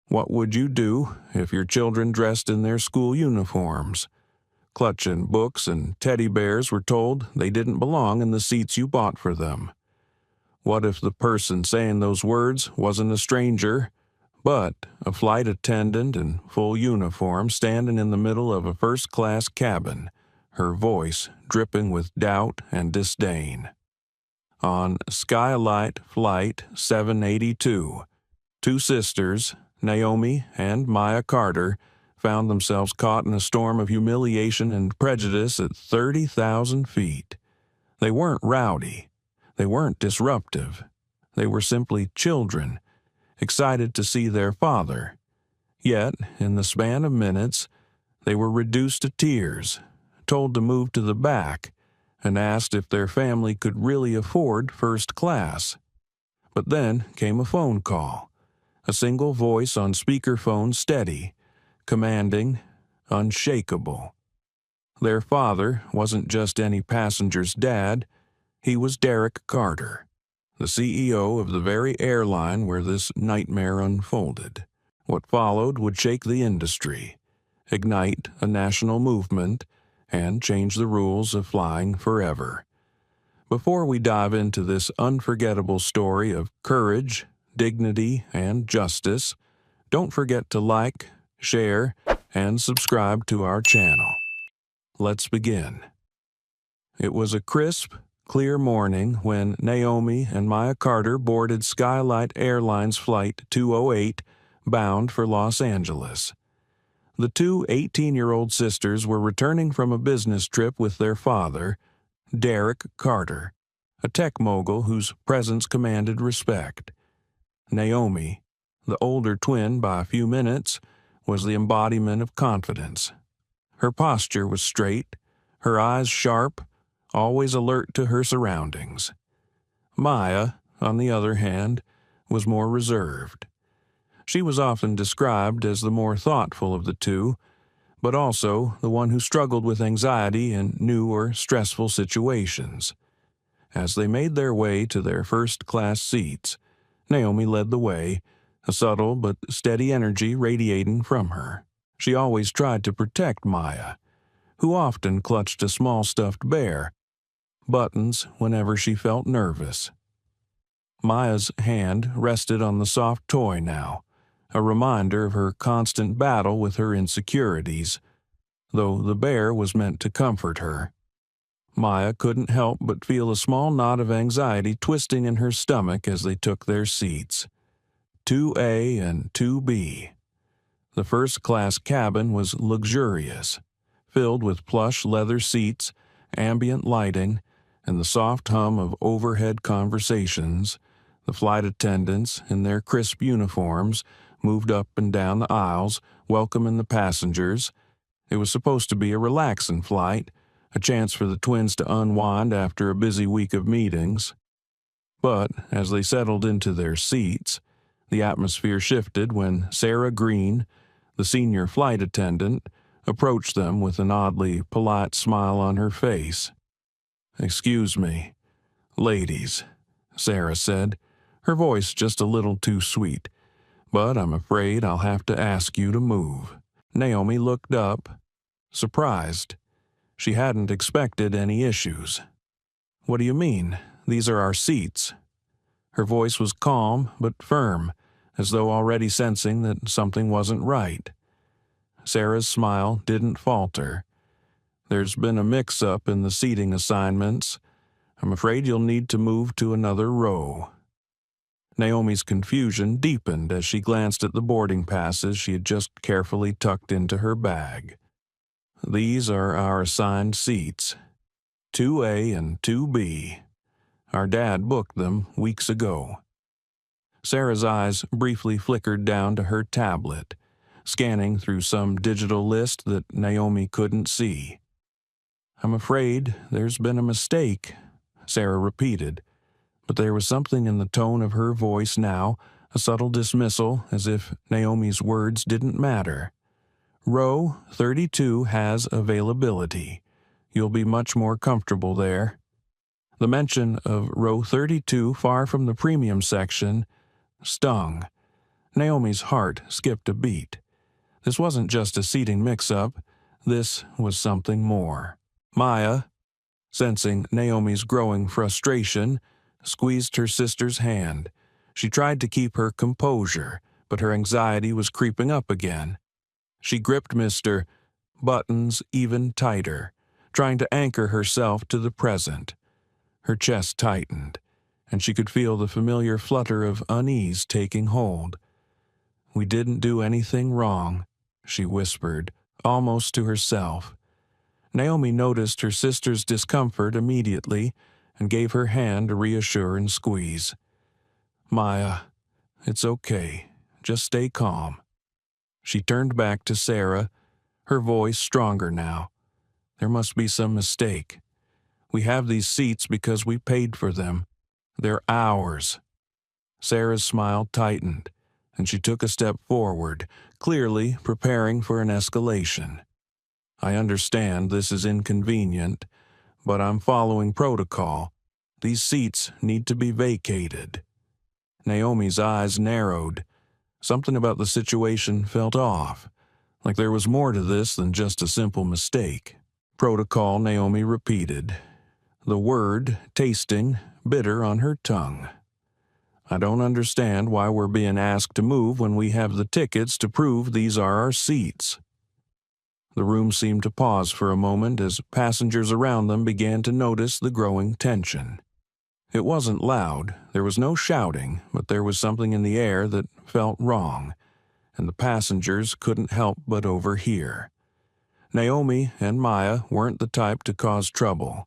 What would you do if your children dressed in their school uniforms? Clutching books and teddy bears were told they didn't belong in the seats you bought for them. What if the person saying those words wasn't a stranger, but a flight attendant in full uniform standing in the middle of a first-class cabin, her voice dripping with doubt and disdain? On Skylight Flight 782, two sisters, Naomi and Maya Carter, found themselves caught in a storm of humiliation and prejudice at 30,000 feet. They weren't rowdy. They weren't disruptive. They were simply children, excited to see their father. Yet, in the span of minutes, they were reduced to tears, told to move to the back, and asked if their family could really afford first class. But then came a phone call, a single voice on speakerphone, steady, commanding, unshakable. Their father wasn't just any passenger's dad. He was Derek Carter, the CEO of the very airline where this nightmare unfolded. What followed would shake the industry, ignite a national movement, and change the rules of flying forever. Before we dive into this unforgettable story of courage, dignity, and justice, don't forget to like, share, and subscribe to our channel. Let's begin. It was a crisp, clear morning when Naomi and Maya Carter boarded Skylight Airlines Flight 208, bound for Los Angeles. The two 18-year-old sisters were returning from a business trip with their father, Derek Carter, a tech mogul whose presence commanded respect. Naomi, the older twin by a few minutes, was the embodiment of confidence. Her posture was straight, her eyes sharp, always alert to her surroundings. Maya, on the other hand, was more reserved. She was often described as the more thoughtful of the two, but also the one who struggled with anxiety in new or stressful situations. As they made their way to their first-class seats, Naomi led the way, a subtle but steady energy radiating from her. She always tried to protect Maya, who often clutched a small stuffed bear, buttons whenever she felt nervous. Maya's hand rested on the soft toy now, a reminder of her constant battle with her insecurities, though the bear was meant to comfort her. Maya couldn't help but feel a small knot of anxiety twisting in her stomach as they took their seats. 2A and 2B. The first-class cabin was luxurious, filled with plush leather seats, ambient lighting, and the soft hum of overhead conversations. The flight attendants, in their crisp uniforms, moved up and down the aisles, welcoming the passengers. It was supposed to be a relaxing flight, a chance for the twins to unwind after a busy week of meetings. But as they settled into their seats, the atmosphere shifted when Sarah Green, the senior flight attendant, approached them with an oddly polite smile on her face. "Excuse me, ladies," Sarah said, her voice just a little too sweet, "but I'm afraid I'll have to ask you to move." Naomi looked up, surprised. She hadn't expected any issues. "What do you mean? These are our seats." Her voice was calm but firm, as though already sensing that something wasn't right. Sarah's smile didn't falter. "There's been a mix-up in the seating assignments. I'm afraid you'll need to move to another row." Naomi's confusion deepened as she glanced at the boarding passes she had just carefully tucked into her bag. "These are our assigned seats, 2A and 2B. Our dad booked them weeks ago." Sarah's eyes briefly flickered down to her tablet, scanning through some digital list that Naomi couldn't see. "I'm afraid there's been a mistake," Sarah repeated, but there was something in the tone of her voice now, a subtle dismissal, as if Naomi's words didn't matter. "Row 32 has availability. You'll be much more comfortable there." The mention of row 32 far from the premium section stung. Naomi's heart skipped a beat. This wasn't just a seating mix-up. This was something more. Maya, sensing Naomi's growing frustration, squeezed her sister's hand. She tried to keep her composure, but her anxiety was creeping up again. She gripped Mr. Buttons even tighter, trying to anchor herself to the present. Her chest tightened, and she could feel the familiar flutter of unease taking hold. "We didn't do anything wrong," she whispered, almost to herself. Naomi noticed her sister's discomfort immediately and gave her hand a reassuring squeeze. "Maya, it's okay. Just stay calm." She turned back to Sarah, her voice stronger now. "There must be some mistake. We have these seats because we paid for them. They're ours." Sarah's smile tightened, and she took a step forward, clearly preparing for an escalation. "I understand this is inconvenient, but I'm following protocol. These seats need to be vacated." Naomi's eyes narrowed. Something about the situation felt off, like there was more to this than just a simple mistake. "Protocol," Naomi repeated, the word tasting bitter on her tongue. "I don't understand why we're being asked to move when we have the tickets to prove these are our seats." The room seemed to pause for a moment as passengers around them began to notice the growing tension. It wasn't loud, there was no shouting, but there was something in the air that felt wrong, and the passengers couldn't help but overhear. Naomi and Maya weren't the type to cause trouble,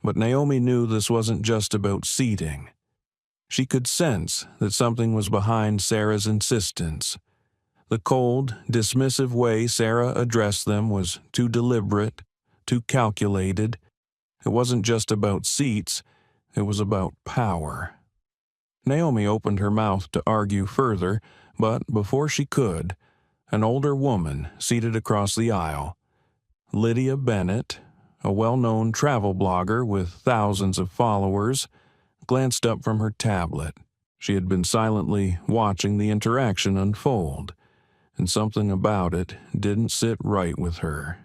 but Naomi knew this wasn't just about seating. She could sense that something was behind Sarah's insistence. The cold, dismissive way Sarah addressed them was too deliberate, too calculated. It wasn't just about seats, it was about power. Naomi opened her mouth to argue further, but before she could, an older woman seated across the aisle, Lydia Bennett, a well-known travel blogger with thousands of followers, glanced up from her tablet. She had been silently watching the interaction unfold, and something about it didn't sit right with her.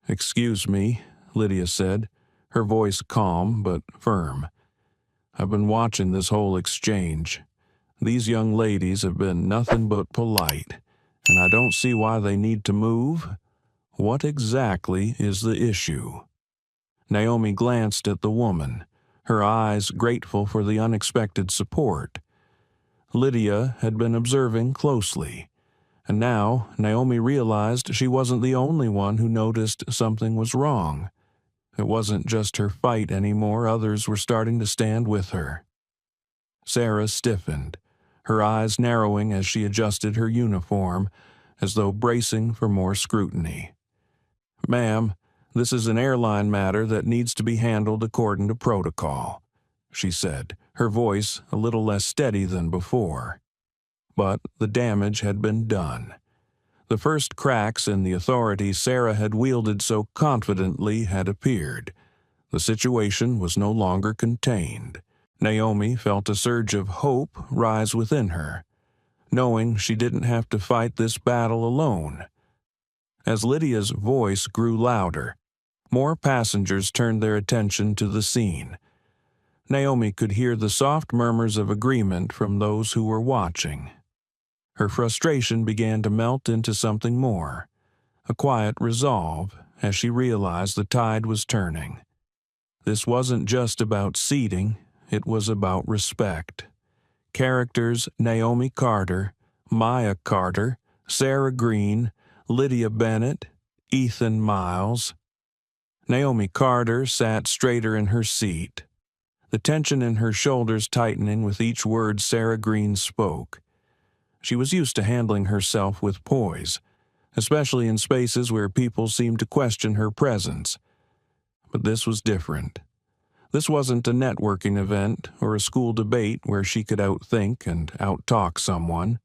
"Excuse me," Lydia said, her voice calm but firm. "I've been watching this whole exchange. These young ladies have been nothing but polite, and I don't see why they need to move. What exactly is the issue?" Naomi glanced at the woman, her eyes grateful for the unexpected support. Lydia had been observing closely, and now Naomi realized she wasn't the only one who noticed something was wrong. It wasn't just her fight anymore, others were starting to stand with her. Sarah stiffened, her eyes narrowing as she adjusted her uniform, as though bracing for more scrutiny. "Ma'am, this is an airline matter that needs to be handled according to protocol," she said, her voice a little less steady than before. But the damage had been done. The first cracks in the authority Sarah had wielded so confidently had appeared. The situation was no longer contained. Naomi felt a surge of hope rise within her, knowing she didn't have to fight this battle alone. As Lydia's voice grew louder, more passengers turned their attention to the scene. Naomi could hear the soft murmurs of agreement from those who were watching. Her frustration began to melt into something more, a quiet resolve as she realized the tide was turning. This wasn't just about seating, it was about respect. Characters Naomi Carter, Maya Carter, Sarah Green, Lydia Bennett, Ethan Miles. Naomi Carter sat straighter in her seat, the tension in her shoulders tightening with each word Sarah Green spoke. She was used to handling herself with poise, especially in spaces where people seemed to question her presence. But this was different. This wasn't a networking event or a school debate where she could outthink and outtalk someone.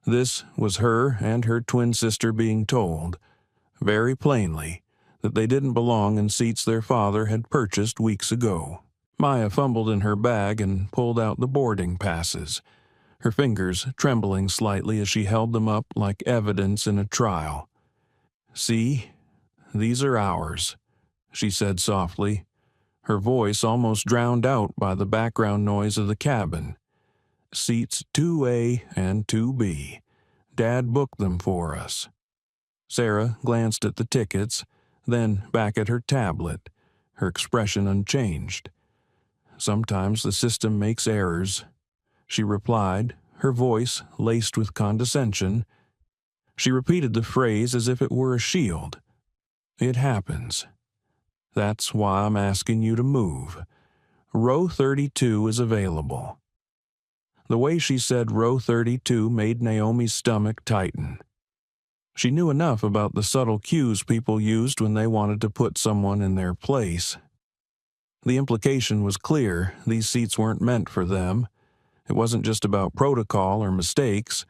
This was her and her twin sister being told, very plainly, that they didn't belong in seats their father had purchased weeks ago. Maya fumbled in her bag and pulled out the boarding passes, her fingers trembling slightly as she held them up like evidence in a trial. "See, these are ours," she said softly, her voice almost drowned out by the background noise of the cabin. "Seats 2A and 2B. Dad booked them for us." Sarah glanced at the tickets, then back at her tablet, her expression unchanged. "Sometimes the system makes errors," she replied, her voice laced with condescension. She repeated the phrase as if it were a shield. "It happens. That's why I'm asking you to move. Row 32 is available." The way she said row 32 made Naomi's stomach tighten. She knew enough about the subtle cues people used when they wanted to put someone in their place. The implication was clear: these seats weren't meant for them. It wasn't just about protocol or mistakes.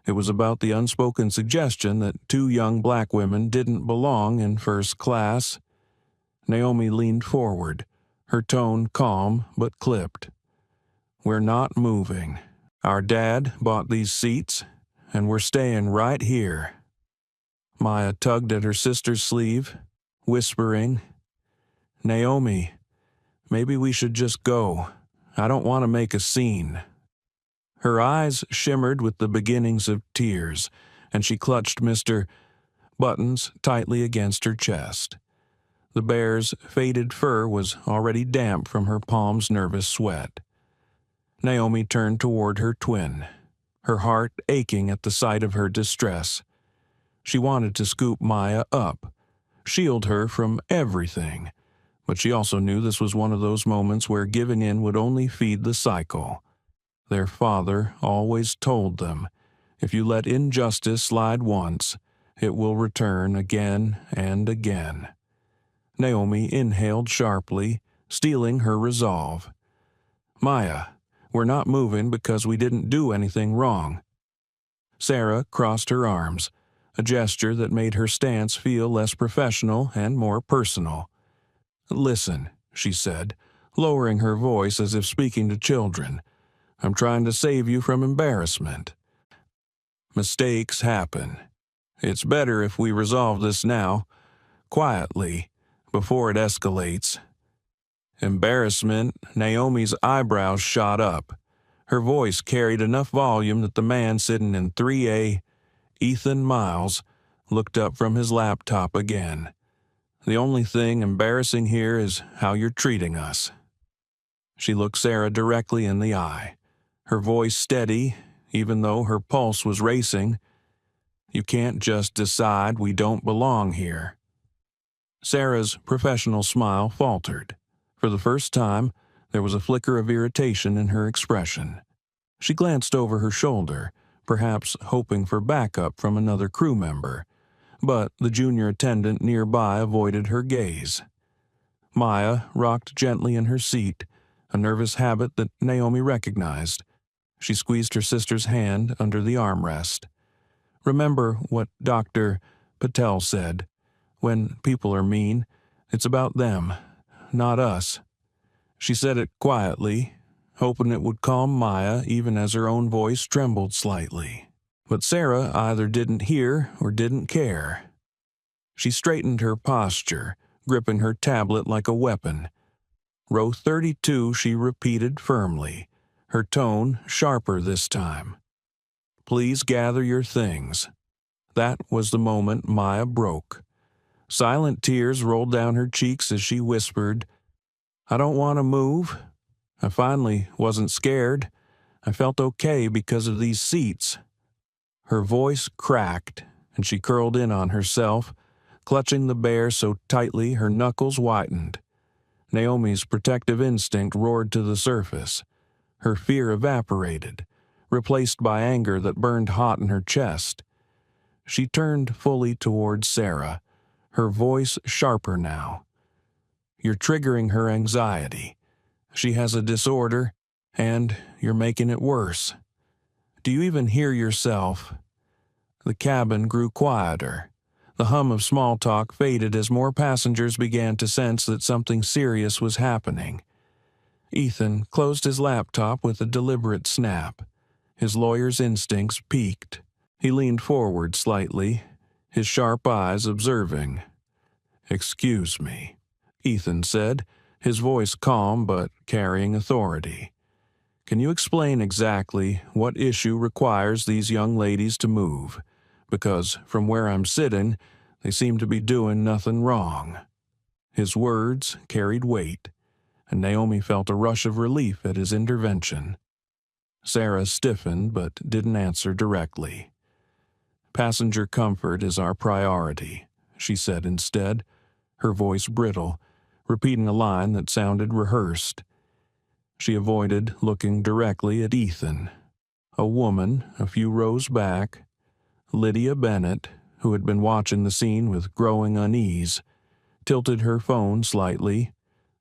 It was about the unspoken suggestion that two young black women didn't belong in first class. Naomi leaned forward, her tone calm but clipped. "We're not moving. Our dad bought these seats, and we're staying right here." Maya tugged at her sister's sleeve, whispering, "Naomi, maybe we should just go. I don't want to make a scene." Her eyes shimmered with the beginnings of tears, and she clutched Mr. Buttons tightly against her chest. The bear's faded fur was already damp from her palm's nervous sweat. Naomi turned toward her twin, her heart aching at the sight of her distress. She wanted to scoop Maya up, shield her from everything, but she also knew this was one of those moments where giving in would only feed the cycle. Their father always told them, if you let injustice slide once, it will return again and again. Naomi inhaled sharply, steeling her resolve. "Maya, we're not moving because we didn't do anything wrong." Sarah crossed her arms, a gesture that made her stance feel less professional and more personal. "Listen," she said, lowering her voice as if speaking to children. "I'm trying to save you from embarrassment. Mistakes happen. It's better if we resolve this now, quietly, before it escalates." Embarrassment. Naomi's eyebrows shot up. Her voice carried enough volume that the man sitting in 3A, Ethan Miles, looked up from his laptop again. "The only thing embarrassing here is how you're treating us." She looked Sarah directly in the eye, her voice steady, even though her pulse was racing. "You can't just decide we don't belong here." Sarah's professional smile faltered. For the first time, there was a flicker of irritation in her expression. She glanced over her shoulder, perhaps hoping for backup from another crew member, but the junior attendant nearby avoided her gaze. Maya rocked gently in her seat, a nervous habit that Naomi recognized. She squeezed her sister's hand under the armrest. "Remember what Dr. Patel said. When people are mean, it's about them, not us." She said it quietly, hoping it would calm Maya even as her own voice trembled slightly. But Sarah either didn't hear or didn't care. She straightened her posture, gripping her tablet like a weapon. "Row 32, she repeated firmly, her tone sharper this time. "Please gather your things." That was the moment Maya broke. Silent tears rolled down her cheeks as she whispered, "I don't want to move. I finally wasn't scared. I felt okay because of these seats." Her voice cracked, and she curled in on herself, clutching the bear so tightly her knuckles whitened. Naomi's protective instinct roared to the surface. Her fear evaporated, replaced by anger that burned hot in her chest. She turned fully toward Sarah, her voice sharper now. "You're triggering her anxiety. She has a disorder, and you're making it worse. Do you even hear yourself?" The cabin grew quieter. The hum of small talk faded as more passengers began to sense that something serious was happening. Ethan closed his laptop with a deliberate snap. His lawyer's instincts piqued. He leaned forward slightly, his sharp eyes observing. "Excuse me," Ethan said, his voice calm but carrying authority. "Can you explain exactly what issue requires these young ladies to move? Because from where I'm sitting, they seem to be doing nothing wrong." His words carried weight, and Naomi felt a rush of relief at his intervention. Sarah stiffened but didn't answer directly. "Passenger comfort is our priority," she said instead, her voice brittle, repeating a line that sounded rehearsed. She avoided looking directly at Ethan. A woman, a few rows back, Lydia Bennett, who had been watching the scene with growing unease, tilted her phone slightly.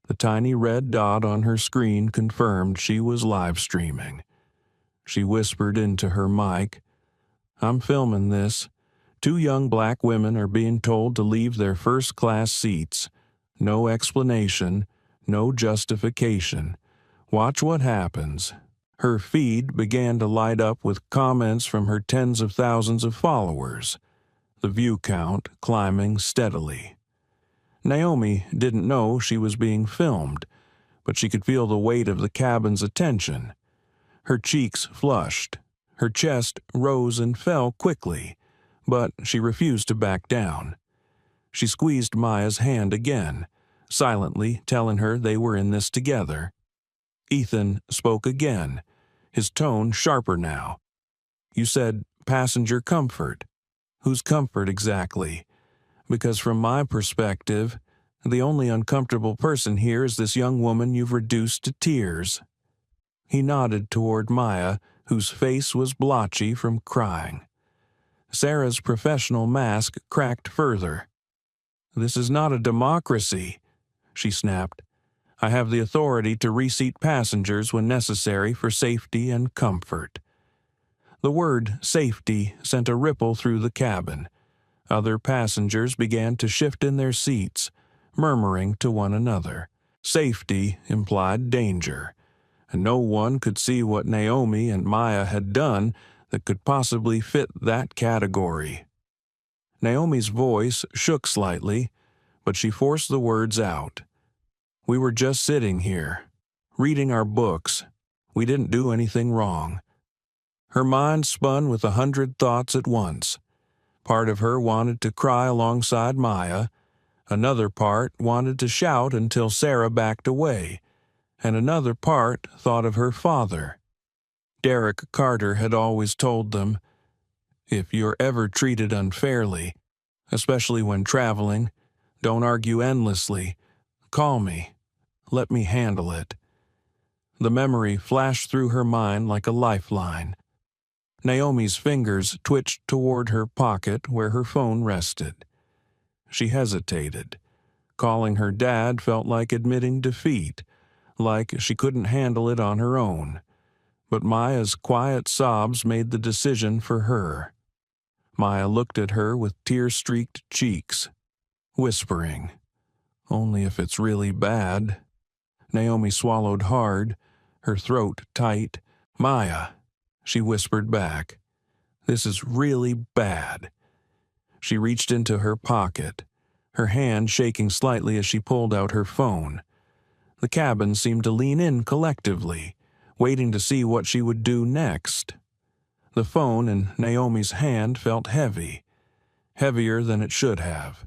The tiny red dot on her screen confirmed she was live streaming. She whispered into her mic, "I'm filming this. 2 young black women are being told to leave their first-class seats. No explanation, no justification. Watch what happens." Her feed began to light up with comments from her tens of thousands of followers, the view count climbing steadily. Naomi didn't know she was being filmed, but she could feel the weight of the cabin's attention. Her cheeks flushed, her chest rose and fell quickly, but she refused to back down. She squeezed Maya's hand again, silently telling her they were in this together. Ethan spoke again, his tone sharper now. "You said passenger comfort. Whose comfort exactly? Because from my perspective, the only uncomfortable person here is this young woman you've reduced to tears." He nodded toward Maya, whose face was blotchy from crying. Sarah's professional mask cracked further. "This is not a democracy," she snapped. "I have the authority to reseat passengers when necessary for safety and comfort." The word safety sent a ripple through the cabin. Other passengers began to shift in their seats, murmuring to one another. Safety implied danger, and no one could see what Naomi and Maya had done that could possibly fit that category. Naomi's voice shook slightly, but she forced the words out. "We were just sitting here, reading our books. We didn't do anything wrong." Her mind spun with 100 thoughts at once. Part of her wanted to cry alongside Maya, another part wanted to shout until Sarah backed away, and another part thought of her father. Derek Carter had always told them, "If you're ever treated unfairly, especially when traveling, don't argue endlessly. Call me. Let me handle it." The memory flashed through her mind like a lifeline. Naomi's fingers twitched toward her pocket where her phone rested. She hesitated. Calling her dad felt like admitting defeat, like she couldn't handle it on her own. But Maya's quiet sobs made the decision for her. Maya looked at her with tear-streaked cheeks, whispering, "Only if it's really bad." Naomi swallowed hard, her throat tight. "Maya," she whispered back, "this is really bad." She reached into her pocket, her hand shaking slightly as she pulled out her phone. The cabin seemed to lean in collectively, waiting to see what she would do next. The phone in Naomi's hand felt heavy, heavier than it should have.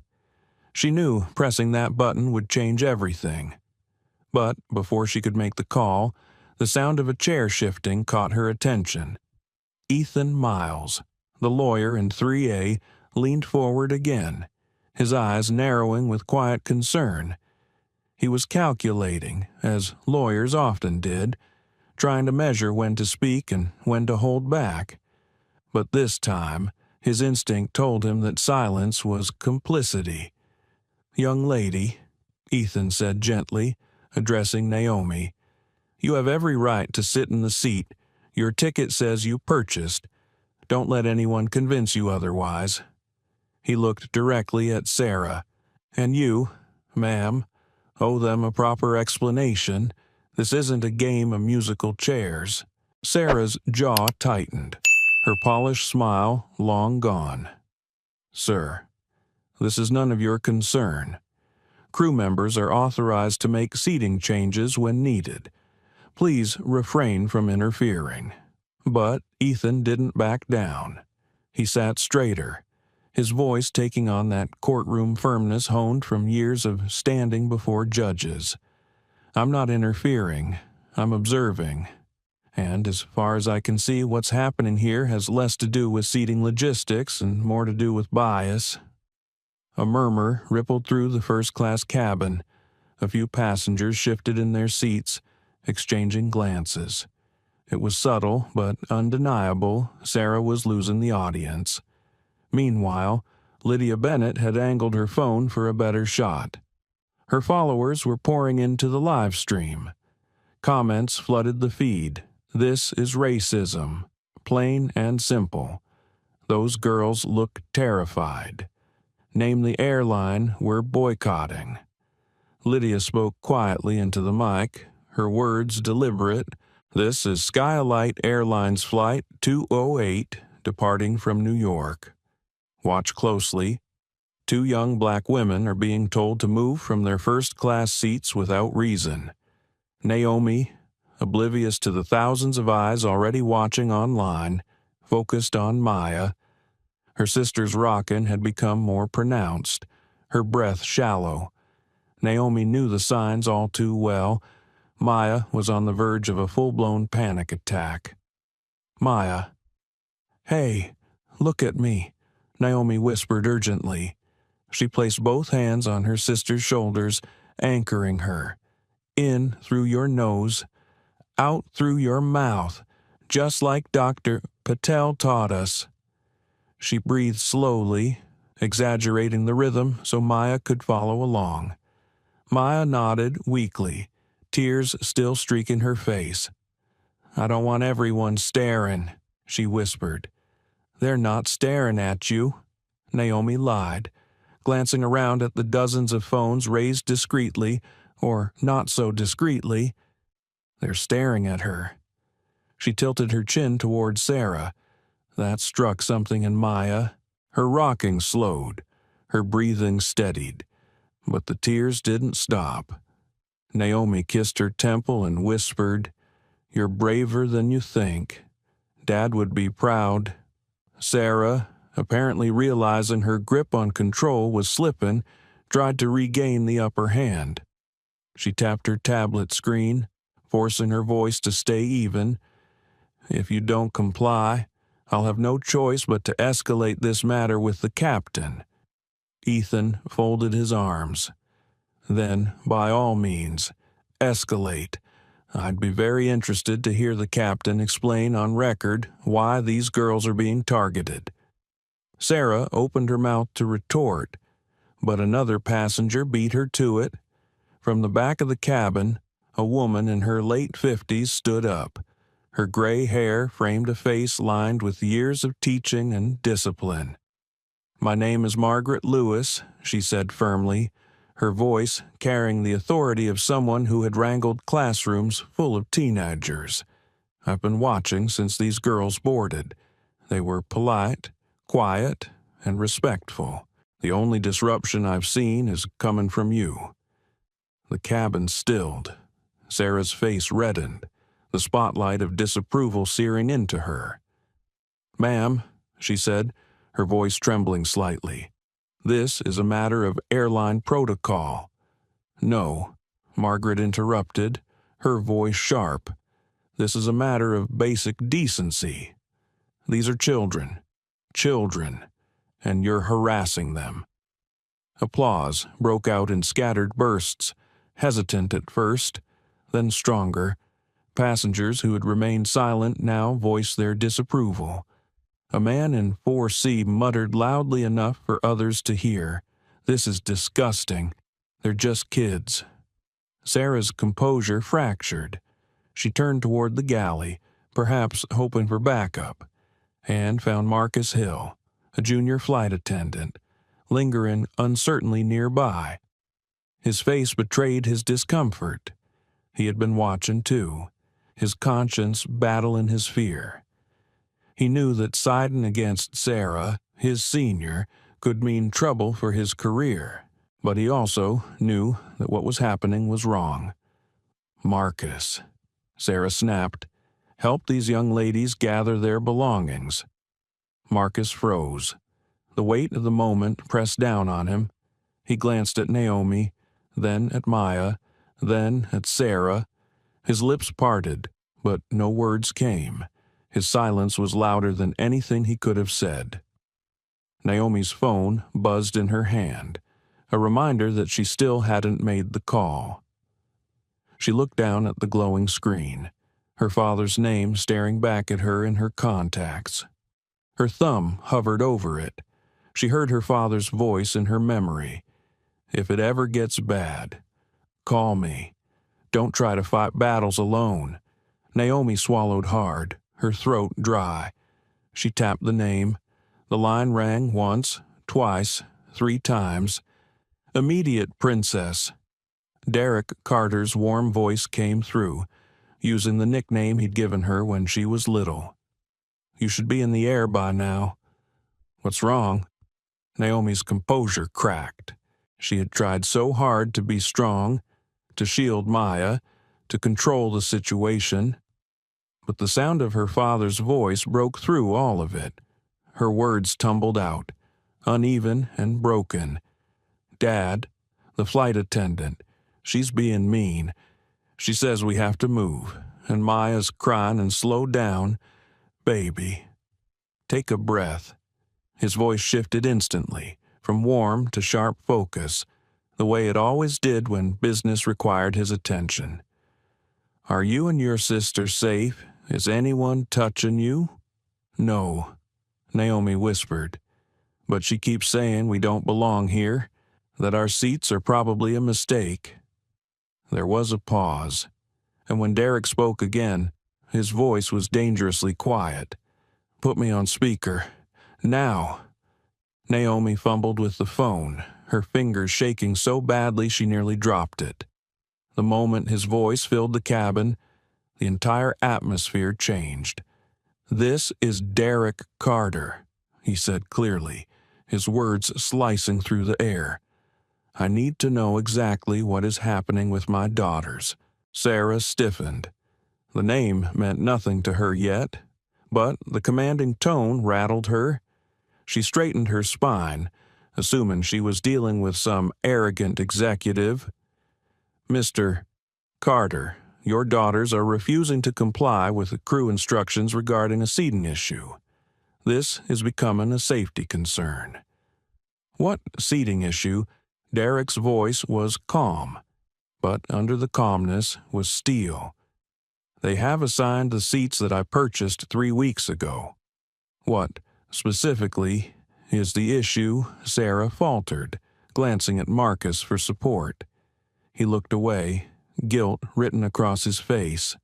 She knew pressing that button would change everything. But before she could make the call, the sound of a chair shifting caught her attention. Ethan Miles, the lawyer in 3A, leaned forward again, his eyes narrowing with quiet concern. He was calculating, as lawyers often did, trying to measure when to speak and when to hold back. But this time, his instinct told him that silence was complicity. "Young lady," Ethan said gently, addressing Naomi, "you have every right to sit in the seat your ticket says you purchased. Don't let anyone convince you otherwise." He looked directly at Sarah. "And you, ma'am, owe them a proper explanation. This isn't a game of musical chairs." Sarah's jaw tightened, her polished smile long gone. "Sir, this is none of your concern. Crew members are authorized to make seating changes when needed. Please refrain from interfering." But Ethan didn't back down. He sat straighter, his voice taking on that courtroom firmness honed from years of standing before judges. "I'm not interfering. I'm observing. And as far as I can see, what's happening here has less to do with seating logistics and more to do with bias." A murmur rippled through the first-class cabin. A few passengers shifted in their seats, exchanging glances. It was subtle, but undeniable. Sarah was losing the audience. Meanwhile, Lydia Bennett had angled her phone for a better shot. Her followers were pouring into the live stream. Comments flooded the feed. "This is racism. Plain and simple. Those girls look terrified. Name the airline we're boycotting." Lydia spoke quietly into the mic, her words deliberate. "This is Skylight Airlines Flight 208, departing from New York. Watch closely. 2 young black women are being told to move from their first-class seats without reason. Naomi, oblivious to the thousands of eyes already watching online, focused on Maya. Her sister's rockin' had become more pronounced, her breath shallow. Naomi knew the signs all too well. Maya was on the verge of a full-blown panic attack. Maya. "Hey, look at me," Naomi whispered urgently. She placed both hands on her sister's shoulders, anchoring her. "In through your nose, out through your mouth, just like Dr. Patel taught us." She breathed slowly, exaggerating the rhythm so Maya could follow along. Maya nodded weakly, tears still streaking her face. "I don't want everyone staring," she whispered. "They're not staring at you," Naomi lied, glancing around at the dozens of phones raised discreetly, or not so discreetly. "They're staring at her." She tilted her chin toward Sarah. That struck something in Maya. Her rocking slowed, her breathing steadied, but the tears didn't stop. Naomi kissed her temple and whispered, "You're braver than you think. Dad would be proud." Sarah, apparently realizing her grip on control was slipping, tried to regain the upper hand. She tapped her tablet screen, forcing her voice to stay even. "If you don't comply, I'll have no choice but to escalate this matter with the captain." Ethan folded his arms. "Then, by all means, escalate. I'd be very interested to hear the captain explain on record why these girls are being targeted." Sarah opened her mouth to retort, but another passenger beat her to it. From the back of the cabin, a woman in her late 50s stood up. Her gray hair framed a face lined with years of teaching and discipline. "My name is Margaret Lewis," she said firmly, her voice carrying the authority of someone who had wrangled classrooms full of teenagers. "I've been watching since these girls boarded. They were polite, quiet, and respectful. The only disruption I've seen is coming from you." The cabin stilled. Sarah's face reddened, the spotlight of disapproval searing into her. "Ma'am," she said, her voice trembling slightly, "this is a matter of airline protocol." "No," Margaret interrupted, her voice sharp. "This is a matter of basic decency. These are children, and you're harassing them." Applause broke out in scattered bursts, hesitant at first, then stronger. Passengers who had remained silent now voiced their disapproval. A man in 4C muttered loudly enough for others to hear, "This is disgusting. They're just kids." Sarah's composure fractured. She turned toward the galley, perhaps hoping for backup, and found Marcus Hill, a junior flight attendant, lingering uncertainly nearby. His face betrayed his discomfort. He had been watching too. his conscience battling his fear. He knew that siding against Sarah, his senior, could mean trouble for his career, but he also knew that what was happening was wrong. Marcus, Sarah snapped, help these young ladies gather their belongings. Marcus froze. The weight of the moment pressed down on him. He glanced at Naomi, then at Maya, then at Sarah. His lips parted, but no words came. His silence was louder than anything he could have said. Naomi's phone buzzed in her hand, a reminder that she still hadn't made the call. She looked down at the glowing screen, her father's name staring back at her in her contacts. Her thumb hovered over it. She heard her father's voice in her memory. If it ever gets bad, call me. Don't try to fight battles alone. Naomi swallowed hard, her throat dry. She tapped the name. The line rang once, twice, 3 times. Immediate princess. Derek Carter's warm voice came through, using the nickname he'd given her when she was little. You should be in the air by now. What's wrong? Naomi's composure cracked. She had tried so hard to be strong, to shield Maya, to control the situation. But the sound of her father's voice broke through all of it. Her words tumbled out, uneven and broken. Dad, the flight attendant, she's being mean. She says we have to move, and Maya's crying and slow down. Baby, take a breath. His voice shifted instantly, from warm to sharp focus, the way it always did when business required his attention. Are you and your sister safe? Is anyone touching you? No, Naomi whispered. But she keeps saying we don't belong here, that our seats are probably a mistake. There was a pause, and when Derek spoke again, his voice was dangerously quiet. Put me on speaker. Now. Naomi fumbled with the phone, her fingers shaking so badly she nearly dropped it. The moment his voice filled the cabin, the entire atmosphere changed. This is Derek Carter, he said clearly, his words slicing through the air. I need to know exactly what is happening with my daughters. Sarah stiffened. The name meant nothing to her yet, but the commanding tone rattled her. She straightened her spine, assuming she was dealing with some arrogant executive. Mr. Carter, your daughters are refusing to comply with the crew instructions regarding a seating issue. This is becoming a safety concern. What seating issue? Derek's voice was calm, but under the calmness was steel. They have assigned the seats that I purchased 3 weeks ago. What, specifically, is the issue? Sarah faltered, glancing at Marcus for support. He looked away, guilt written across his face.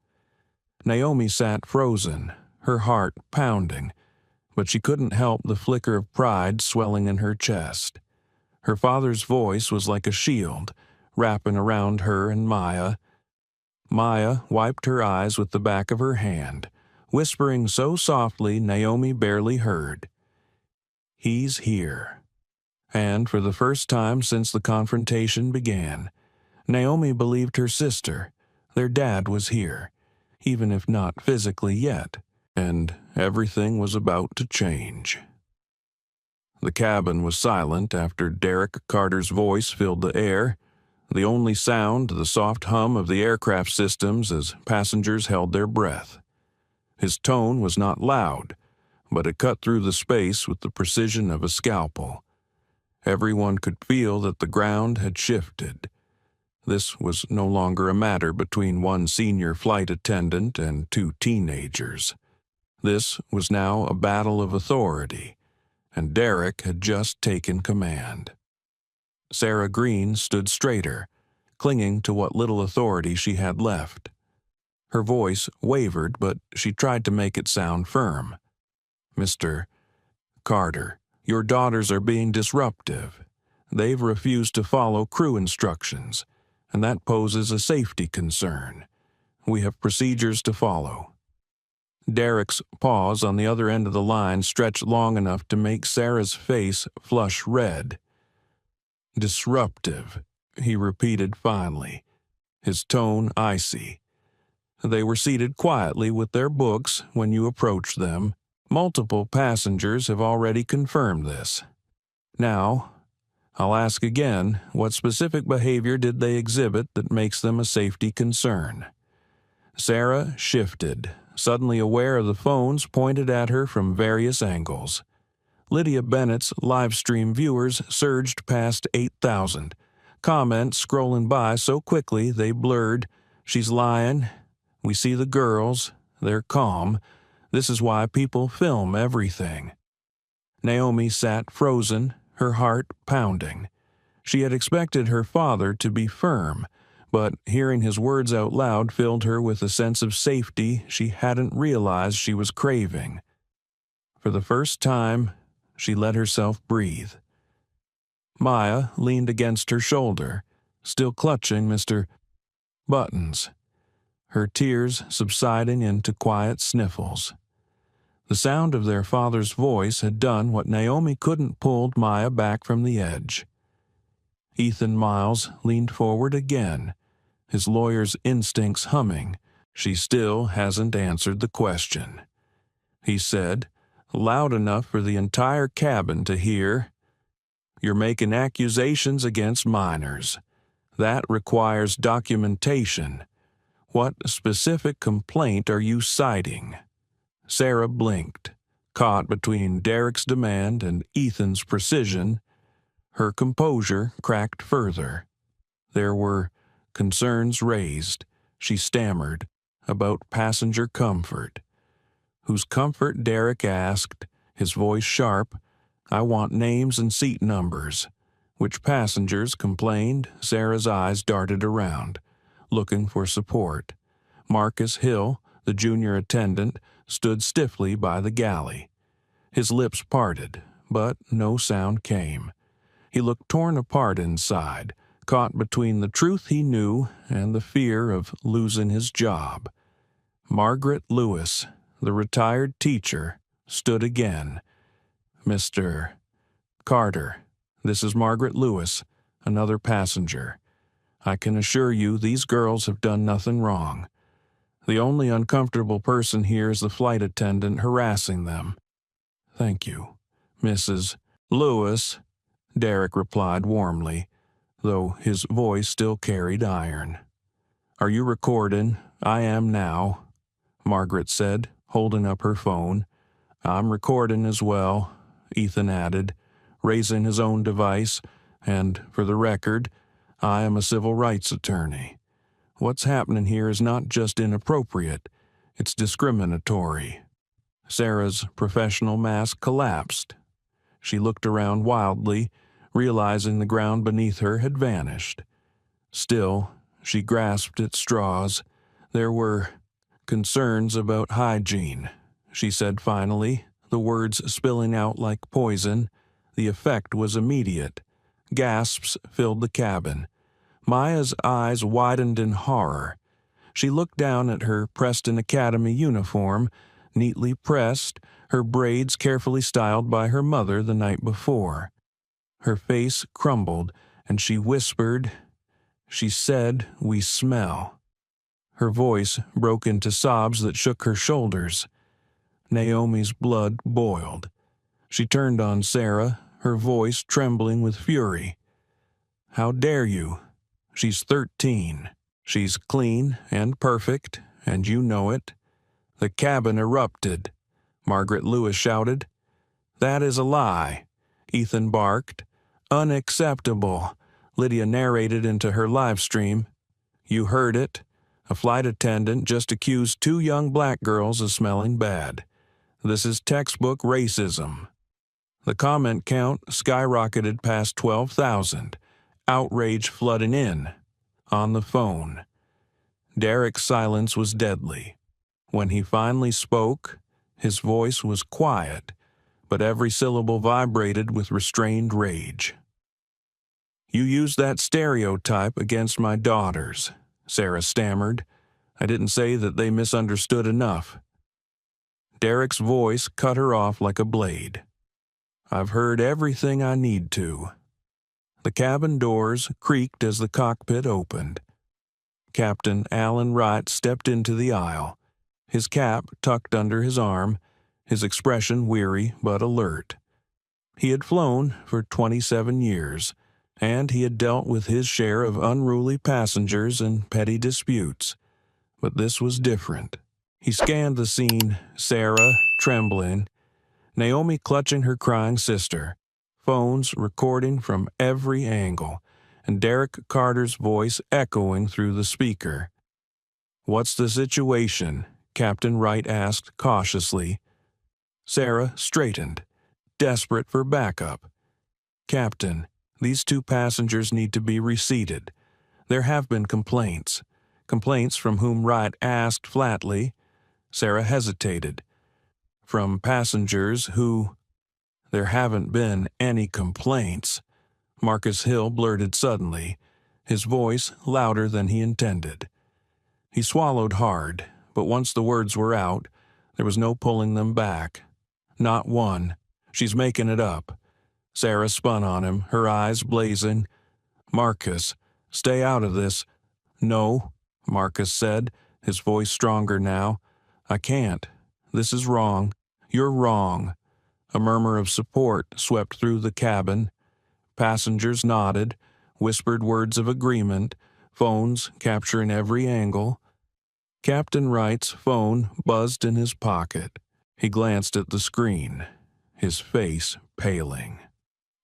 Naomi sat frozen, her heart pounding, but she couldn't help the flicker of pride swelling in her chest. Her father's voice was like a shield, wrapping around her and Maya. Maya wiped her eyes with the back of her hand, whispering so softly Naomi barely heard. He's here. And for the first time since the confrontation began, Naomi believed her sister, their dad, was here, even if not physically yet, and everything was about to change. The cabin was silent after Derek Carter's voice filled the air, the only sound the soft hum of the aircraft systems as passengers held their breath. His tone was not loud, but it cut through the space with the precision of a scalpel. Everyone could feel that the ground had shifted. This was no longer a matter between one senior flight attendant and 2 teenagers. This was now a battle of authority, and Derek had just taken command. Sarah Green stood straighter, clinging to what little authority she had left. Her voice wavered, but she tried to make it sound firm. Mr. Carter, your daughters are being disruptive. They've refused to follow crew instructions, and that poses a safety concern. We have procedures to follow." Derek's pause on the other end of the line stretched long enough to make Sarah's face flush red. "Disruptive," he repeated finally, his tone icy. They were seated quietly with their books when you approached them. Multiple passengers have already confirmed this. Now, I'll ask again, what specific behavior did they exhibit that makes them a safety concern? Sarah shifted, suddenly aware of the phones pointed at her from various angles. Lydia Bennett's live stream viewers surged past 8,000. Comments scrolling by so quickly they blurred, "She's lying. We see the girls. They're calm. This is why people film everything." Naomi sat frozen, her heart pounding. She had expected her father to be firm, but hearing his words out loud filled her with a sense of safety she hadn't realized she was craving. For the first time, she let herself breathe. Maya leaned against her shoulder, still clutching Mr. Buttons, her tears subsiding into quiet sniffles. The sound of their father's voice had done what Naomi couldn't pull Maya back from the edge. Ethan Miles leaned forward again, his lawyer's instincts humming. "She still hasn't answered the question," he said, loud enough for the entire cabin to hear. "You're making accusations against minors. That requires documentation. What specific complaint are you citing?" Sarah blinked, caught between Derek's demand and Ethan's precision. Her composure cracked further. There were concerns raised, she stammered, about passenger comfort. Whose comfort? Derek asked, his voice sharp. "I want names and seat numbers." Which passengers complained? Sarah's eyes darted around, looking for support. Marcus Hill, the junior attendant, stood stiffly by the galley. His lips parted, but no sound came. He looked torn apart inside, caught between the truth he knew and the fear of losing his job. Margaret Lewis, the retired teacher, stood again. "Mr. Carter, this is Margaret Lewis, another passenger. I can assure you these girls have done nothing wrong. The only uncomfortable person here is the flight attendant harassing them." "Thank you, Mrs. Lewis," Derek replied warmly, though his voice still carried iron. "Are you recording?" "I am now," Margaret said, holding up her phone. "I'm recording as well," Ethan added, raising his own device, "and, for the record, I am a civil rights attorney. What's happening here is not just inappropriate, it's discriminatory." Sarah's professional mask collapsed. She looked around wildly, realizing the ground beneath her had vanished. Still, she grasped at straws. "There were concerns about hygiene," she said finally, the words spilling out like poison. The effect was immediate. Gasps filled the cabin. Maya's eyes widened in horror. She looked down at her Preston Academy uniform, neatly pressed, her braids carefully styled by her mother the night before. Her face crumbled, and she whispered, "She said we smell." Her voice broke into sobs that shook her shoulders. Naomi's blood boiled. She turned on Sarah, her voice trembling with fury. "How dare you? She's 13. She's clean and perfect, and you know it." The cabin erupted. Margaret Lewis shouted. "That is a lie," Ethan barked. "Unacceptable," Lydia narrated into her live stream. "You heard it. A flight attendant just accused 2 young black girls of smelling bad. This is textbook racism." The comment count skyrocketed past 12,000. Outrage flooding in. On the phone. Derek's silence was deadly. When he finally spoke, his voice was quiet, but every syllable vibrated with restrained rage. "You used that stereotype against my daughters," Sarah stammered. I didn't say that they misunderstood enough. Derek's voice cut her off like a blade. I've heard everything I need to. The cabin doors creaked as the cockpit opened. Captain Alan Wright stepped into the aisle, his cap tucked under his arm, his expression weary but alert. He had flown for 27 years, and he had dealt with his share of unruly passengers and petty disputes. But this was different. He scanned the scene, Sarah trembling, Naomi clutching her crying sister, phones recording from every angle, and Derek Carter's voice echoing through the speaker. "What's the situation?" Captain Wright asked cautiously. Sarah straightened, desperate for backup. "Captain, these 2 passengers need to be reseated. There have been complaints. Complaints from whom Wright asked flatly." Sarah hesitated. "From passengers who—" "There haven't been any complaints," Marcus Hill blurted suddenly, his voice louder than he intended. He swallowed hard, but once the words were out, there was no pulling them back. "Not one. She's making it up." Sarah spun on him, her eyes blazing. "Marcus, stay out of this." "No," Marcus said, his voice stronger now. "I can't. This is wrong. You're wrong." A murmur of support swept through the cabin. Passengers nodded, whispered words of agreement, phones capturing every angle. Captain Wright's phone buzzed in his pocket. He glanced at the screen, his face paling.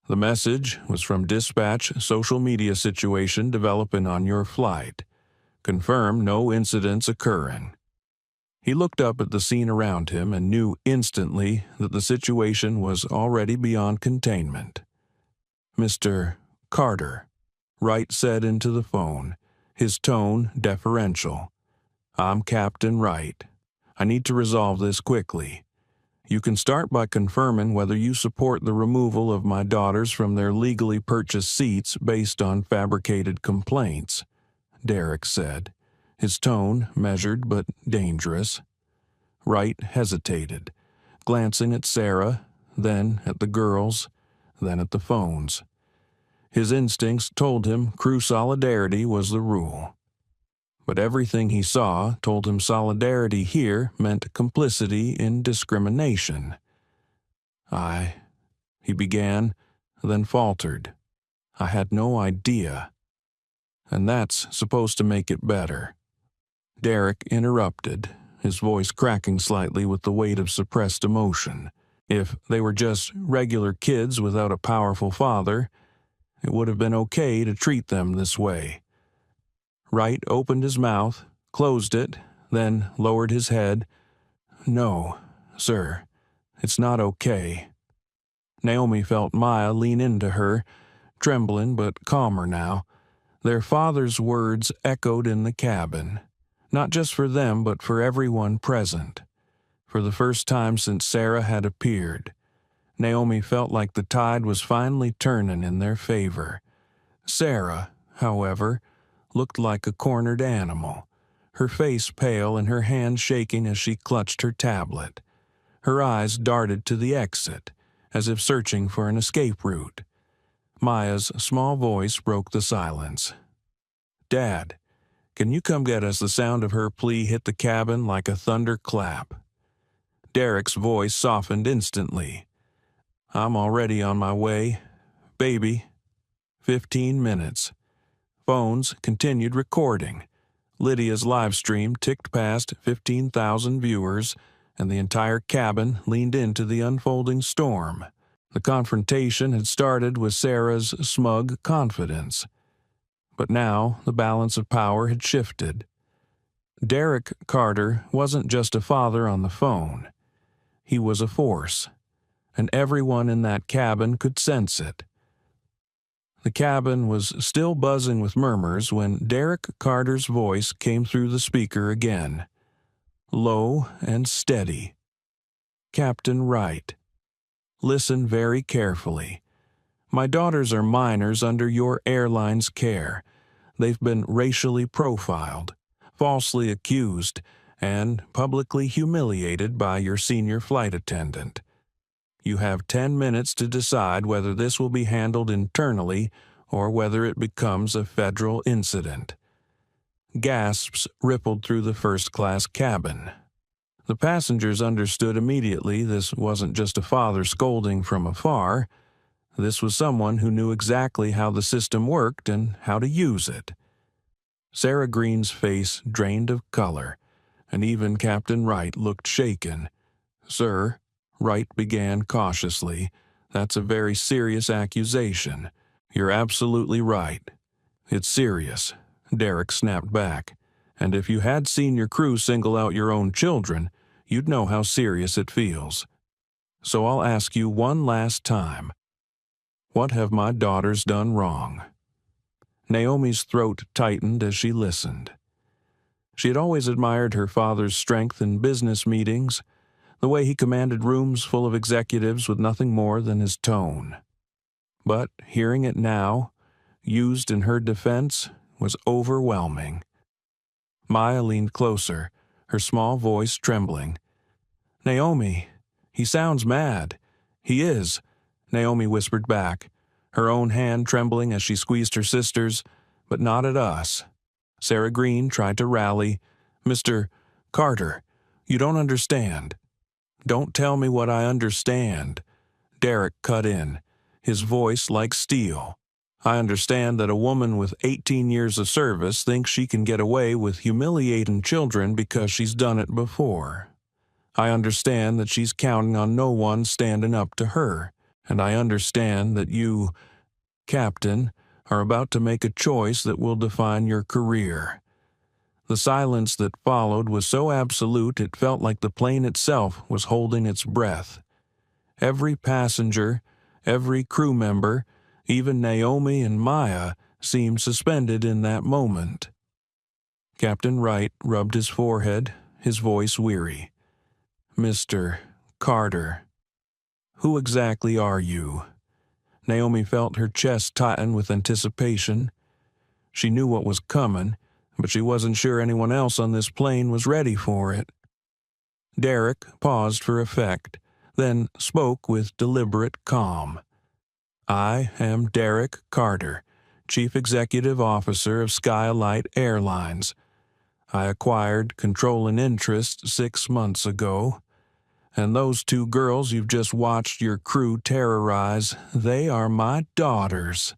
The message was from dispatch social media situation developing on your flight. Confirm no incidents occurring. He looked up at the scene around him and knew instantly that the situation was already beyond containment. "Mr. Carter," Wright said into the phone, his tone deferential. "I'm Captain Wright. I need to resolve this quickly. You can start by confirming whether you support the removal of my daughters from their legally purchased seats based on fabricated complaints," Derek said, his tone measured but dangerous. Wright hesitated, glancing at Sarah, then at the girls, then at the phones. His instincts told him crew solidarity was the rule. But everything he saw told him solidarity here meant complicity in discrimination. He began, then faltered. "I had no idea." "And that's supposed to make it better." Derek interrupted, his voice cracking slightly with the weight of suppressed emotion. If they were just regular kids without a powerful father, it would have been okay to treat them this way. Wright opened his mouth, closed it, then lowered his head. "No, sir, it's not okay." Naomi felt Maya lean into her, trembling but calmer now. Their father's words echoed in the cabin, not just for them but for everyone present. For the first time since Sarah had appeared, Naomi felt like the tide was finally turning in their favor. Sarah, however, looked like a cornered animal, her face pale and her hand shaking as she clutched her tablet. Her eyes darted to the exit, as if searching for an escape route. Maya's small voice broke the silence. "Dad, can you come get us?" The sound of her plea hit the cabin like a thunderclap. Derek's voice softened instantly. "I'm already on my way. Baby. 15 minutes. Phones continued recording. Lydia's live stream ticked past 15,000 viewers, and the entire cabin leaned into the unfolding storm. The confrontation had started with Sarah's smug confidence. But now the balance of power had shifted. Derek Carter wasn't just a father on the phone. He was a force, and everyone in that cabin could sense it. The cabin was still buzzing with murmurs when Derek Carter's voice came through the speaker again, low and steady. "Captain Wright, listen very carefully. My daughters are minors under your airline's care. They've been racially profiled. falsely accused, and publicly humiliated by your senior flight attendant. You have 10 minutes to decide whether this will be handled internally or whether it becomes a federal incident. Gasps rippled through the first-class cabin. The passengers understood immediately this wasn't just a father scolding from afar. This was someone who knew exactly how the system worked and how to use it. Sarah Green's face drained of color, and even Captain Wright looked shaken. "Sir," Wright began cautiously, "that's a very serious accusation. You're absolutely right. It's serious," Derek snapped back. "And if you had seen your crew single out your own children, you'd know how serious it feels. So I'll ask you one last time. What have my daughters done wrong?" Naomi's throat tightened as she listened. She had always admired her father's strength in business meetings, the way he commanded rooms full of executives with nothing more than his tone. But hearing it now, used in her defense, was overwhelming. Maya leaned closer, her small voice trembling. "Naomi, he sounds mad." "He is," Naomi whispered back, her own hand trembling as she squeezed her sister's, "but not at us." Sarah Green tried to rally. "Mr. Carter, you don't understand." "Don't tell me what I understand," Derek cut in, his voice like steel. "I understand that a woman with 18 years of service thinks she can get away with humiliating children because she's done it before. I understand that she's counting on no one standing up to her, and I understand that you, Captain, are about to make a choice that will define your career." The silence that followed was so absolute it felt like the plane itself was holding its breath. Every passenger, every crew member, even Naomi and Maya, seemed suspended in that moment. Captain Wright rubbed his forehead, his voice weary. "Mr. Carter, who exactly are you?" Naomi felt her chest tighten with anticipation. She knew what was coming, but she wasn't sure anyone else on this plane was ready for it. Derek paused for effect, then spoke with deliberate calm. "I am Derek Carter, Chief Executive Officer of Skylight Airlines. I acquired controlling interest 6 months ago. And those 2 girls you've just watched your crew terrorize, they are my daughters."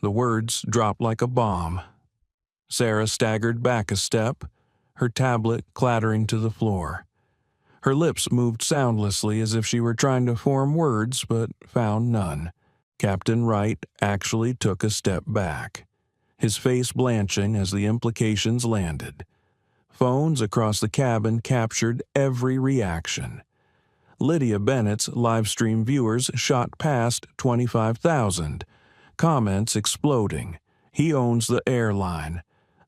The words dropped like a bomb. Sarah staggered back a step, her tablet clattering to the floor. Her lips moved soundlessly as if she were trying to form words but found none. Captain Wright actually took a step back, his face blanching as the implications landed. Phones across the cabin captured every reaction. Lydia Bennett's livestream viewers shot past 25,000, comments exploding. "He owns the airline.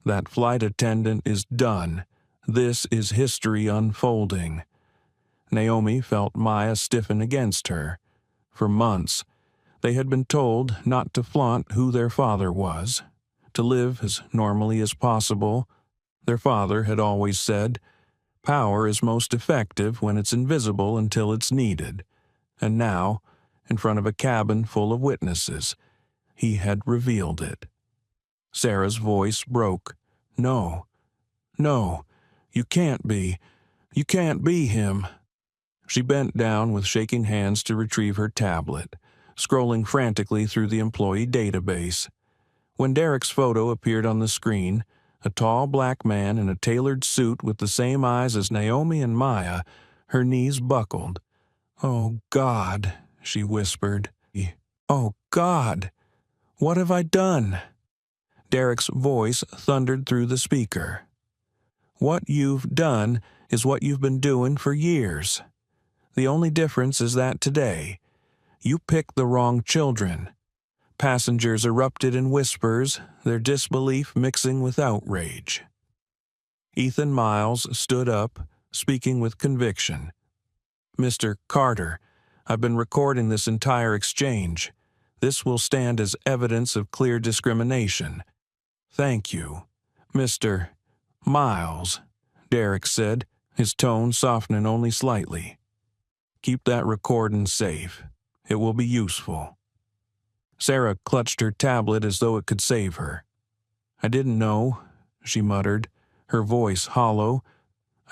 That flight attendant is done. This is history unfolding." Naomi felt Maya stiffen against her. For months, they had been told not to flaunt who their father was, to live as normally as possible. Their father had always said, "Power is most effective when it's invisible until it's needed." And now, in front of a cabin full of witnesses, he had revealed it. Sarah's voice broke. "No, no, you can't be. You can't be him." She bent down with shaking hands to retrieve her tablet, scrolling frantically through the employee database. When Derek's photo appeared on the screen, a tall black man in a tailored suit with the same eyes as Naomi and Maya, her knees buckled. "Oh, God," she whispered. "Oh, God, what have I done?" Derek's voice thundered through the speaker. "What you've done is what you've been doing for years. The only difference is that today, you picked the wrong children." Passengers erupted in whispers, their disbelief mixing with outrage. Ethan Miles stood up, speaking with conviction. "Mr. Carter, I've been recording this entire exchange. This will stand as evidence of clear discrimination. Thank you. Mr. "Miles," Derek said, his tone softening only slightly. "Keep that recording safe. It will be useful." Sarah clutched her tablet as though it could save her. "I didn't know," she muttered, her voice hollow.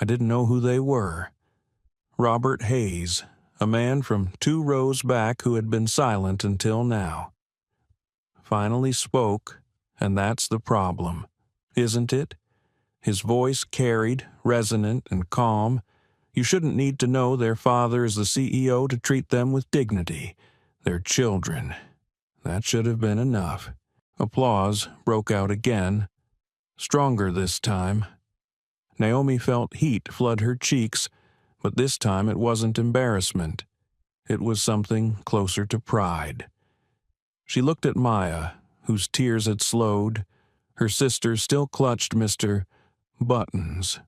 "I didn't know who they were." Robert Hayes, a man from 2 rows back who had been silent until now, finally spoke, and that's the problem, isn't it? His voice carried, resonant and calm. You shouldn't need to know their father is the CEO to treat them with dignity. They're children. That should have been enough. Applause broke out again, stronger this time. Naomi felt heat flood her cheeks, but this time it wasn't embarrassment. It was something closer to pride. She looked at Maya, whose tears had slowed. Her sister still clutched Mr. Buttons,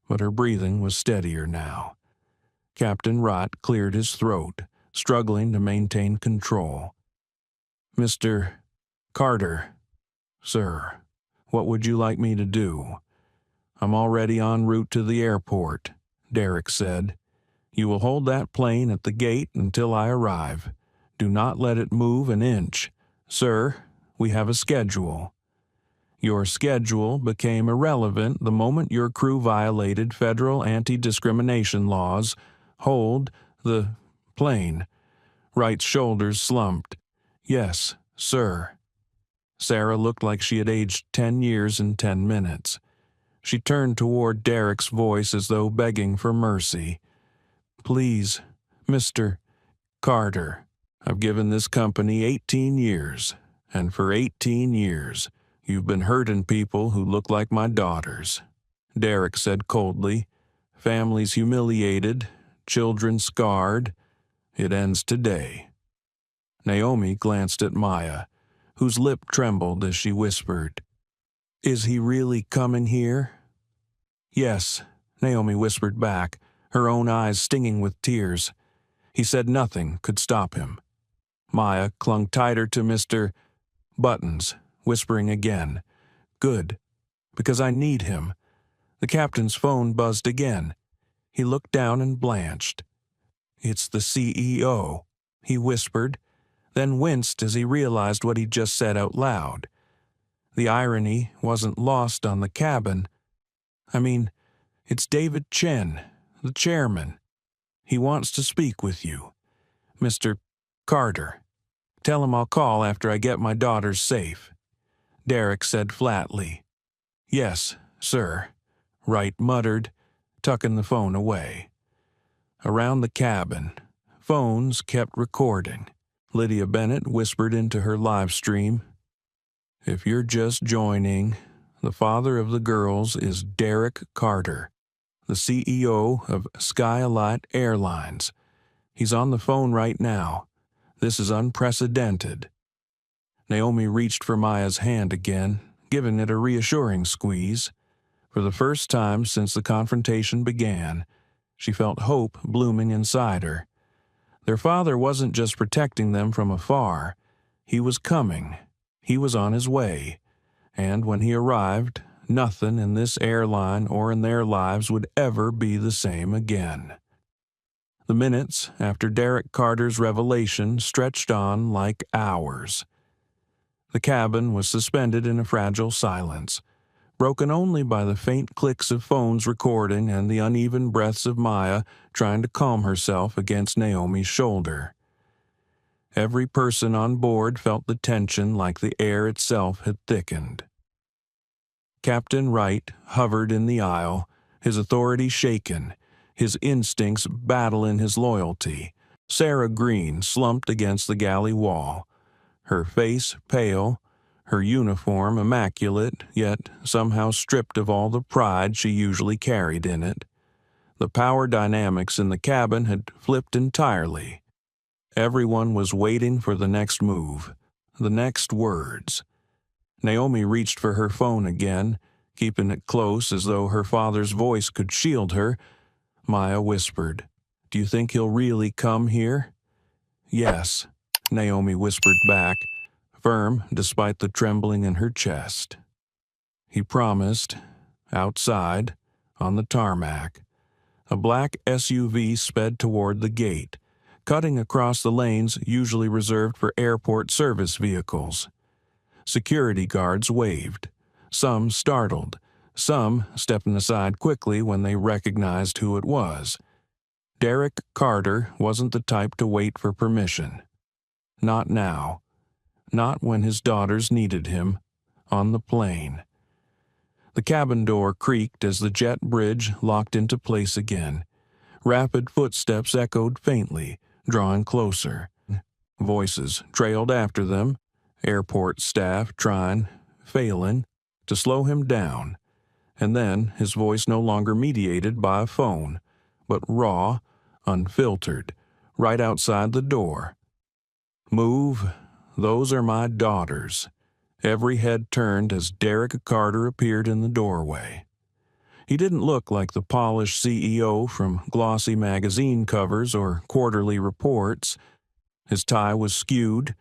but her breathing was steadier now. Captain Rott cleared his throat, struggling to maintain control. "Mr. Carter, sir, what would you like me to do?" "I'm already en route to the airport," Derek said. "You will hold that plane at the gate until I arrive. Do not let it move an inch. Sir, we have a schedule." "Your schedule became irrelevant the moment your crew violated federal anti-discrimination laws. Hold the plane." Wright's shoulders slumped. "Yes, sir." Sarah looked like she had aged 10 years in 10 minutes. She turned toward Derek's voice as though begging for mercy. "Please, Mr. Carter, I've given this company 18 years, and for 18 years, you've been hurting people who look like my daughters." Derek said coldly. "Families humiliated, children scarred. It ends today." Naomi glanced at Maya, whose lip trembled as she whispered, "Is he really coming here?" "Yes," Naomi whispered back, her own eyes stinging with tears. He said nothing could stop him. Maya clung tighter to Mr. Buttons, whispering again, "Good, because I need him." The captain's phone buzzed again. He looked down and blanched. "It's the CEO," he whispered, then winced as he realized what he'd just said out loud. The irony wasn't lost on the cabin. "I mean, it's David Chen, the chairman. He wants to speak with you. Mr. Carter. Tell him I'll call after I get my daughters safe." Derek said flatly, "Yes, sir," Wright muttered, tucking the phone away. Around the cabin, phones kept recording. Lydia Bennett whispered into her live stream, "If you're just joining, the father of the girls is Derek Carter, the CEO of Skylight Airlines. He's on the phone right now. This is unprecedented." Naomi reached for Maya's hand again, giving it a reassuring squeeze. For the first time since the confrontation began, she felt hope blooming inside her. Their father wasn't just protecting them from afar. He was coming. He was on his way. And when he arrived, nothing in this airline or in their lives would ever be the same again. The minutes after Derek Carter's revelation stretched on like hours. The cabin was suspended in a fragile silence, broken only by the faint clicks of phones recording and the uneven breaths of Maya trying to calm herself against Naomi's shoulder. Every person on board felt the tension like the air itself had thickened. Captain Wright hovered in the aisle, his authority shaken, his instincts battling his loyalty. Sarah Green slumped against the galley wall, her face pale, her uniform immaculate, yet somehow stripped of all the pride she usually carried in it. The power dynamics in the cabin had flipped entirely. Everyone was waiting for the next move, the next words. Naomi reached for her phone again, keeping it close as though her father's voice could shield her. Maya whispered, "Do you think he'll really come here?" "Yes," Naomi whispered back, firm despite the trembling in her chest. "He promised, Outside, on the tarmac, a black SUV sped toward the gate, cutting across the lanes usually reserved for airport service vehicles. Security guards waved, some startled, some stepping aside quickly when they recognized who it was. Derek Carter wasn't the type to wait for permission. Not now. Not when his daughters needed him, on the plane. The cabin door creaked as the jet bridge locked into place again. Rapid footsteps echoed faintly, drawing closer. Voices trailed after them, airport staff trying, failing, to slow him down. And then his voice no longer mediated by a phone, but raw, unfiltered, right outside the door. "Move, those are my daughters." Every head turned as Derek Carter appeared in the doorway. He didn't look like the polished CEO from glossy magazine covers or quarterly reports. His tie was skewed,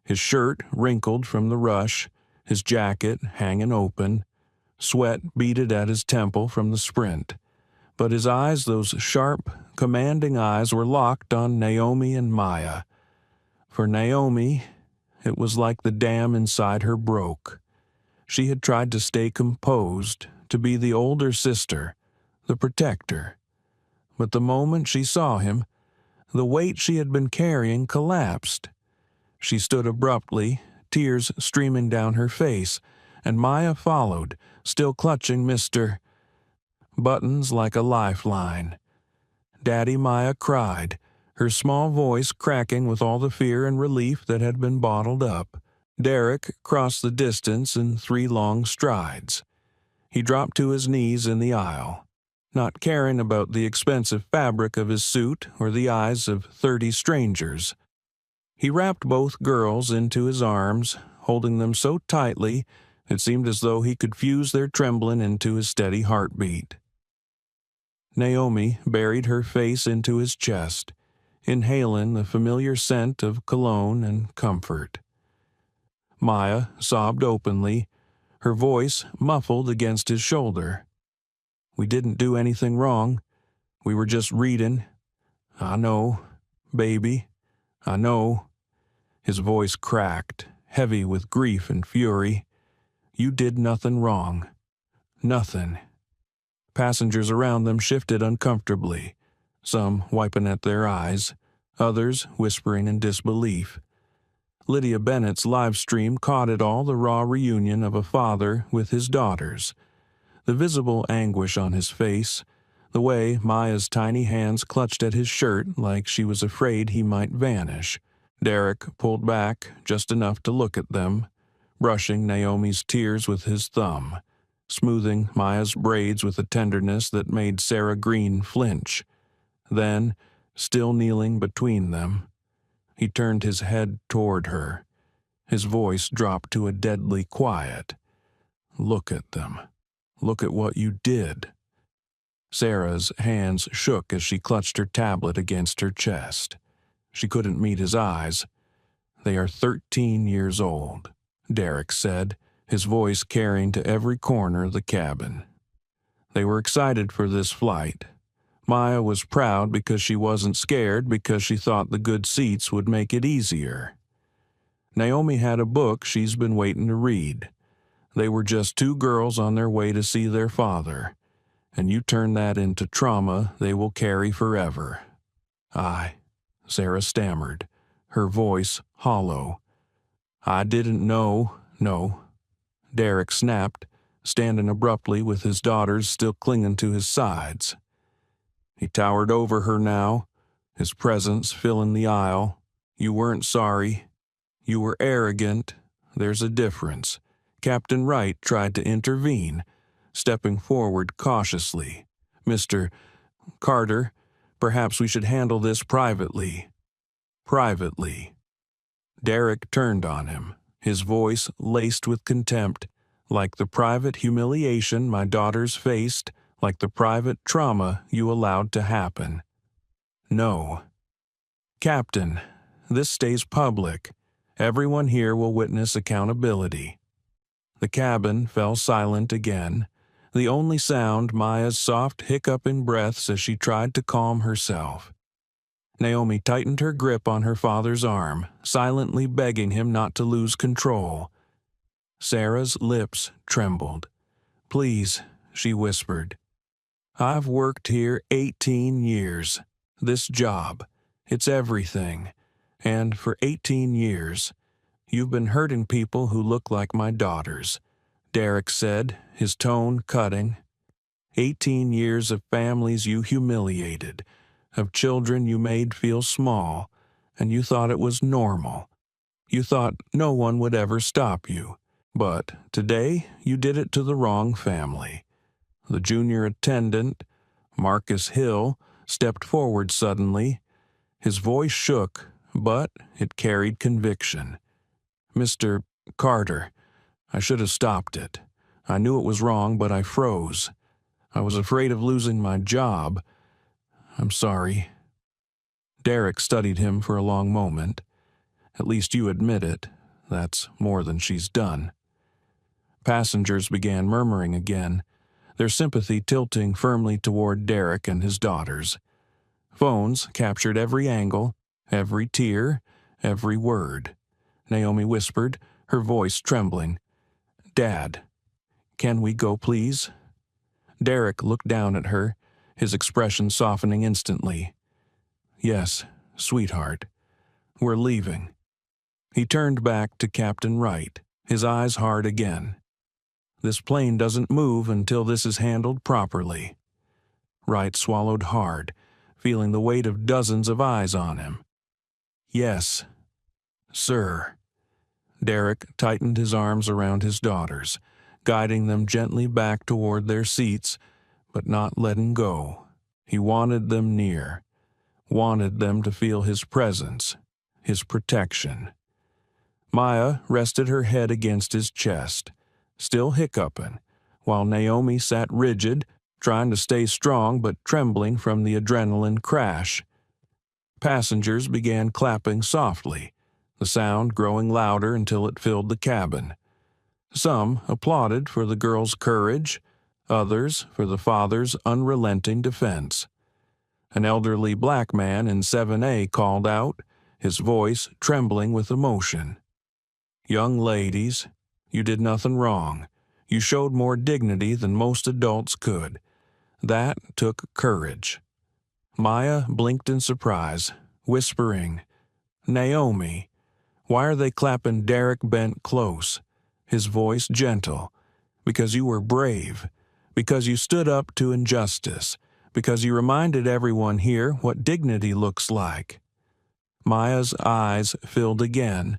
his shirt wrinkled from the rush, his jacket hanging open, sweat beaded at his temple from the sprint. But his eyes, those sharp, commanding eyes, were locked on Naomi and Maya. For Naomi, it was like the dam inside her broke. She had tried to stay composed, to be the older sister, the protector. But the moment she saw him, the weight she had been carrying collapsed. She stood abruptly, tears streaming down her face, and Maya followed, still clutching Mr. Buttons like a lifeline. Daddy Maya cried, her small voice cracking with all the fear and relief that had been bottled up. Derek crossed the distance in 3 long strides. He dropped to his knees in the aisle, not caring about the expensive fabric of his suit or the eyes of 30 strangers. He wrapped both girls into his arms, holding them so tightly it seemed as though he could fuse their trembling into his steady heartbeat. Naomi buried her face into his chest, inhaling the familiar scent of cologne and comfort. Maya sobbed openly, her voice muffled against his shoulder. "We didn't do anything wrong. We were just reading. I know, baby, I know." His voice cracked, heavy with grief and fury. "You did nothing wrong. Nothing." Passengers around them shifted uncomfortably, some wiping at their eyes, others whispering in disbelief. Lydia Bennett's live stream caught it all, the raw reunion of a father with his daughters. The visible anguish on his face, the way Maya's tiny hands clutched at his shirt like she was afraid he might vanish. Derek pulled back just enough to look at them, brushing Naomi's tears with his thumb, smoothing Maya's braids with a tenderness that made Sarah Green flinch. Then, still kneeling between them, he turned his head toward her. His voice dropped to a deadly quiet. "Look at them. Look at what you did." Sarah's hands shook as she clutched her tablet against her chest. She couldn't meet his eyes. "They are 13 years old," Derek said, his voice carrying to every corner of the cabin. They were excited for this flight. Maya was proud because she wasn't scared, because she thought the good seats would make it easier. Naomi had a book she's been waiting to read. They were just 2 girls on their way to see their father, and you turn that into trauma they will carry forever. Sarah stammered, her voice hollow. "I didn't know, no." Derek snapped, standing abruptly with his daughters still clinging to his sides. He towered over her now, his presence filling the aisle. "You weren't sorry. You were arrogant. There's a difference." Captain Wright tried to intervene, stepping forward cautiously. "Mr. Carter, perhaps we should handle this privately." Privately. Derek turned on him, his voice laced with contempt. "Like the private humiliation my daughters faced, like the private trauma you allowed to happen." "No." "Captain, this stays public. Everyone here will witness accountability." The cabin fell silent again. the only sound Maya's soft hiccuping breaths as she tried to calm herself. Naomi tightened her grip on her father's arm, silently begging him not to lose control. Sarah's lips trembled. "Please," she whispered. "I've worked here 18 years. This job, it's everything. And for 18 years, you've been hurting people who look like my daughters," Derek said, his tone cutting. 18 years of families you humiliated, of children you made feel small, and you thought it was normal. You thought no one would ever stop you. But today you did it to the wrong family. The junior attendant, Marcus Hill, stepped forward suddenly. His voice shook, but it carried conviction. "Mr. Carter, I should have stopped it. I knew it was wrong, but I froze. I was afraid of losing my job. I'm sorry." Derek studied him for a long moment. "At least you admit it. That's more than she's done." Passengers began murmuring again, their sympathy tilting firmly toward Derek and his daughters. Phones captured every angle, every tear, every word. Naomi whispered, her voice trembling. "Dad, can we go, please?" Derek looked down at her, his expression softening instantly. "Yes, sweetheart. We're leaving." He turned back to Captain Wright, his eyes hard again. "This plane doesn't move until this is handled properly." Wright swallowed hard, feeling the weight of dozens of eyes on him. "Yes, sir." Derek tightened his arms around his daughters, guiding them gently back toward their seats, but not letting go. He wanted them near, wanted them to feel his presence, his protection. Maya rested her head against his chest, still hiccuping, while Naomi sat rigid, trying to stay strong but trembling from the adrenaline crash. Passengers began clapping softly, the sound growing louder until it filled the cabin. Some applauded for the girl's courage, others for the father's unrelenting defense. An elderly black man in 7A called out, his voice trembling with emotion. "Young ladies, you did nothing wrong. You showed more dignity than most adults could. That took courage." Maya blinked in surprise, whispering, "Naomi." "Why are they clapping?" Derek bent close, his voice gentle. "Because you were brave. Because you stood up to injustice. Because you reminded everyone here what dignity looks like." Maya's eyes filled again,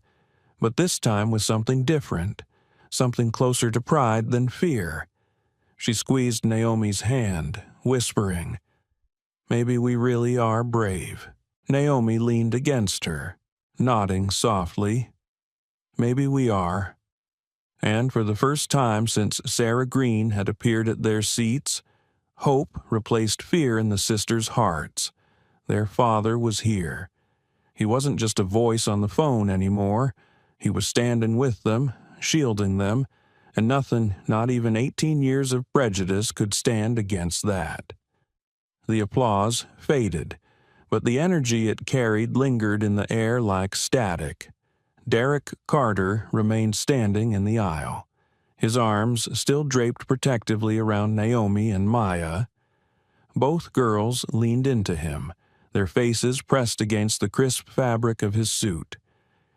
but this time with something different, something closer to pride than fear. She squeezed Naomi's hand, whispering, "Maybe we really are brave." Naomi leaned against her, nodding softly. "Maybe we are." And for the first time since Sarah Green had appeared at their seats, hope replaced fear in the sisters' hearts. Their father was here. He wasn't just a voice on the phone anymore. He was standing with them, shielding them, and nothing, not even 18 years of prejudice, could stand against that. The applause faded, but the energy it carried lingered in the air like static. Derek Carter remained standing in the aisle, his arms still draped protectively around Naomi and Maya. Both girls leaned into him, their faces pressed against the crisp fabric of his suit.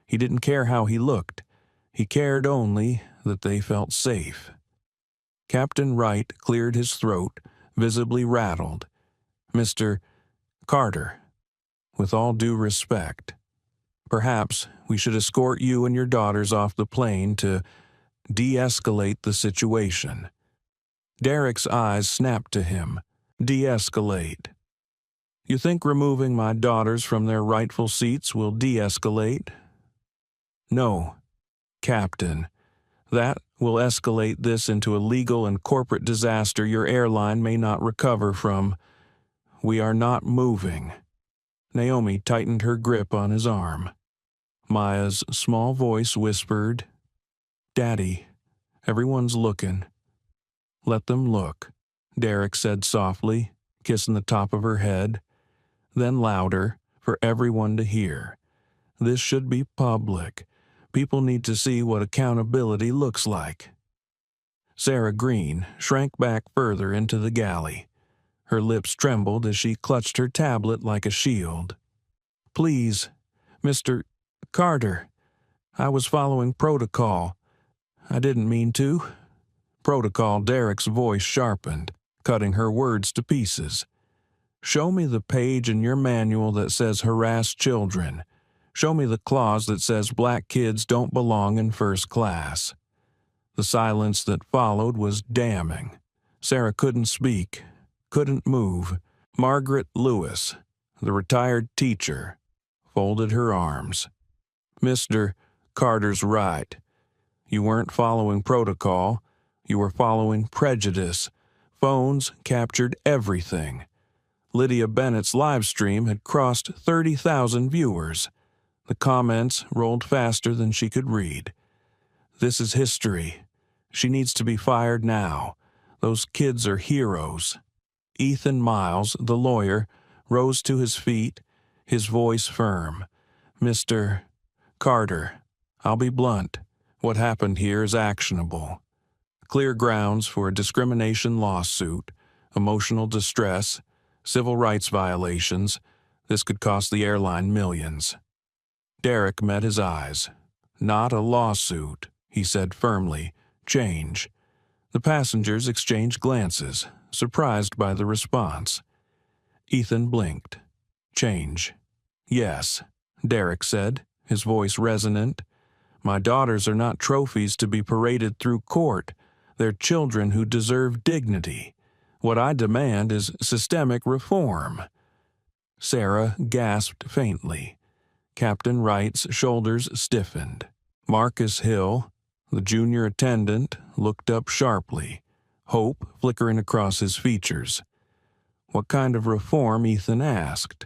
He didn't care how he looked. He cared only that they felt safe. Captain Wright cleared his throat, visibly rattled. "Mr. Carter, with all due respect, perhaps we should escort you and your daughters off the plane to de-escalate the situation." Derek's eyes snapped to him. "De-escalate. You think removing my daughters from their rightful seats will de-escalate?" "No, Captain. That will escalate this into a legal and corporate disaster your airline may not recover from. We are not moving." Naomi tightened her grip on his arm. Maya's small voice whispered, "Daddy, everyone's looking. Let them look, Derek said softly, kissing the top of her head. Then louder, for everyone to hear. This should be public. People need to see what accountability looks like. Sarah Green shrank back further into the galley. Her lips trembled as she clutched her tablet like a shield. Please, Mr. Carter, I was following protocol. I didn't mean to. Protocol, Derek's voice sharpened, cutting her words to pieces. Show me the page in your manual that says harass children. Show me the clause that says black kids don't belong in first class. The silence that followed was damning. Sarah couldn't speak, couldn't move. Margaret Lewis, the retired teacher, folded her arms. Mr. Carter's right. You weren't following protocol. You were following prejudice. Phones captured everything. Lydia Bennett's live stream had crossed 30,000 viewers. The comments rolled faster than she could read. This is history. She needs to be fired now. Those kids are heroes. Ethan Miles, the lawyer, rose to his feet, his voice firm. Mr. Carter, I'll be blunt. What happened here is actionable. Clear grounds for a discrimination lawsuit, emotional distress, civil rights violations. This could cost the airline millions. Derek met his eyes. Not a lawsuit, he said firmly. Change. The passengers exchanged glances, surprised by the response. Ethan blinked. Change. Yes, Derek said, his voice resonant. My daughters are not trophies to be paraded through court. They're children who deserve dignity. What I demand is systemic reform. Sarah gasped faintly. Captain Wright's shoulders stiffened. Marcus Hill, the junior attendant, looked up sharply, hope flickering across his features. What kind of reform? Ethan asked.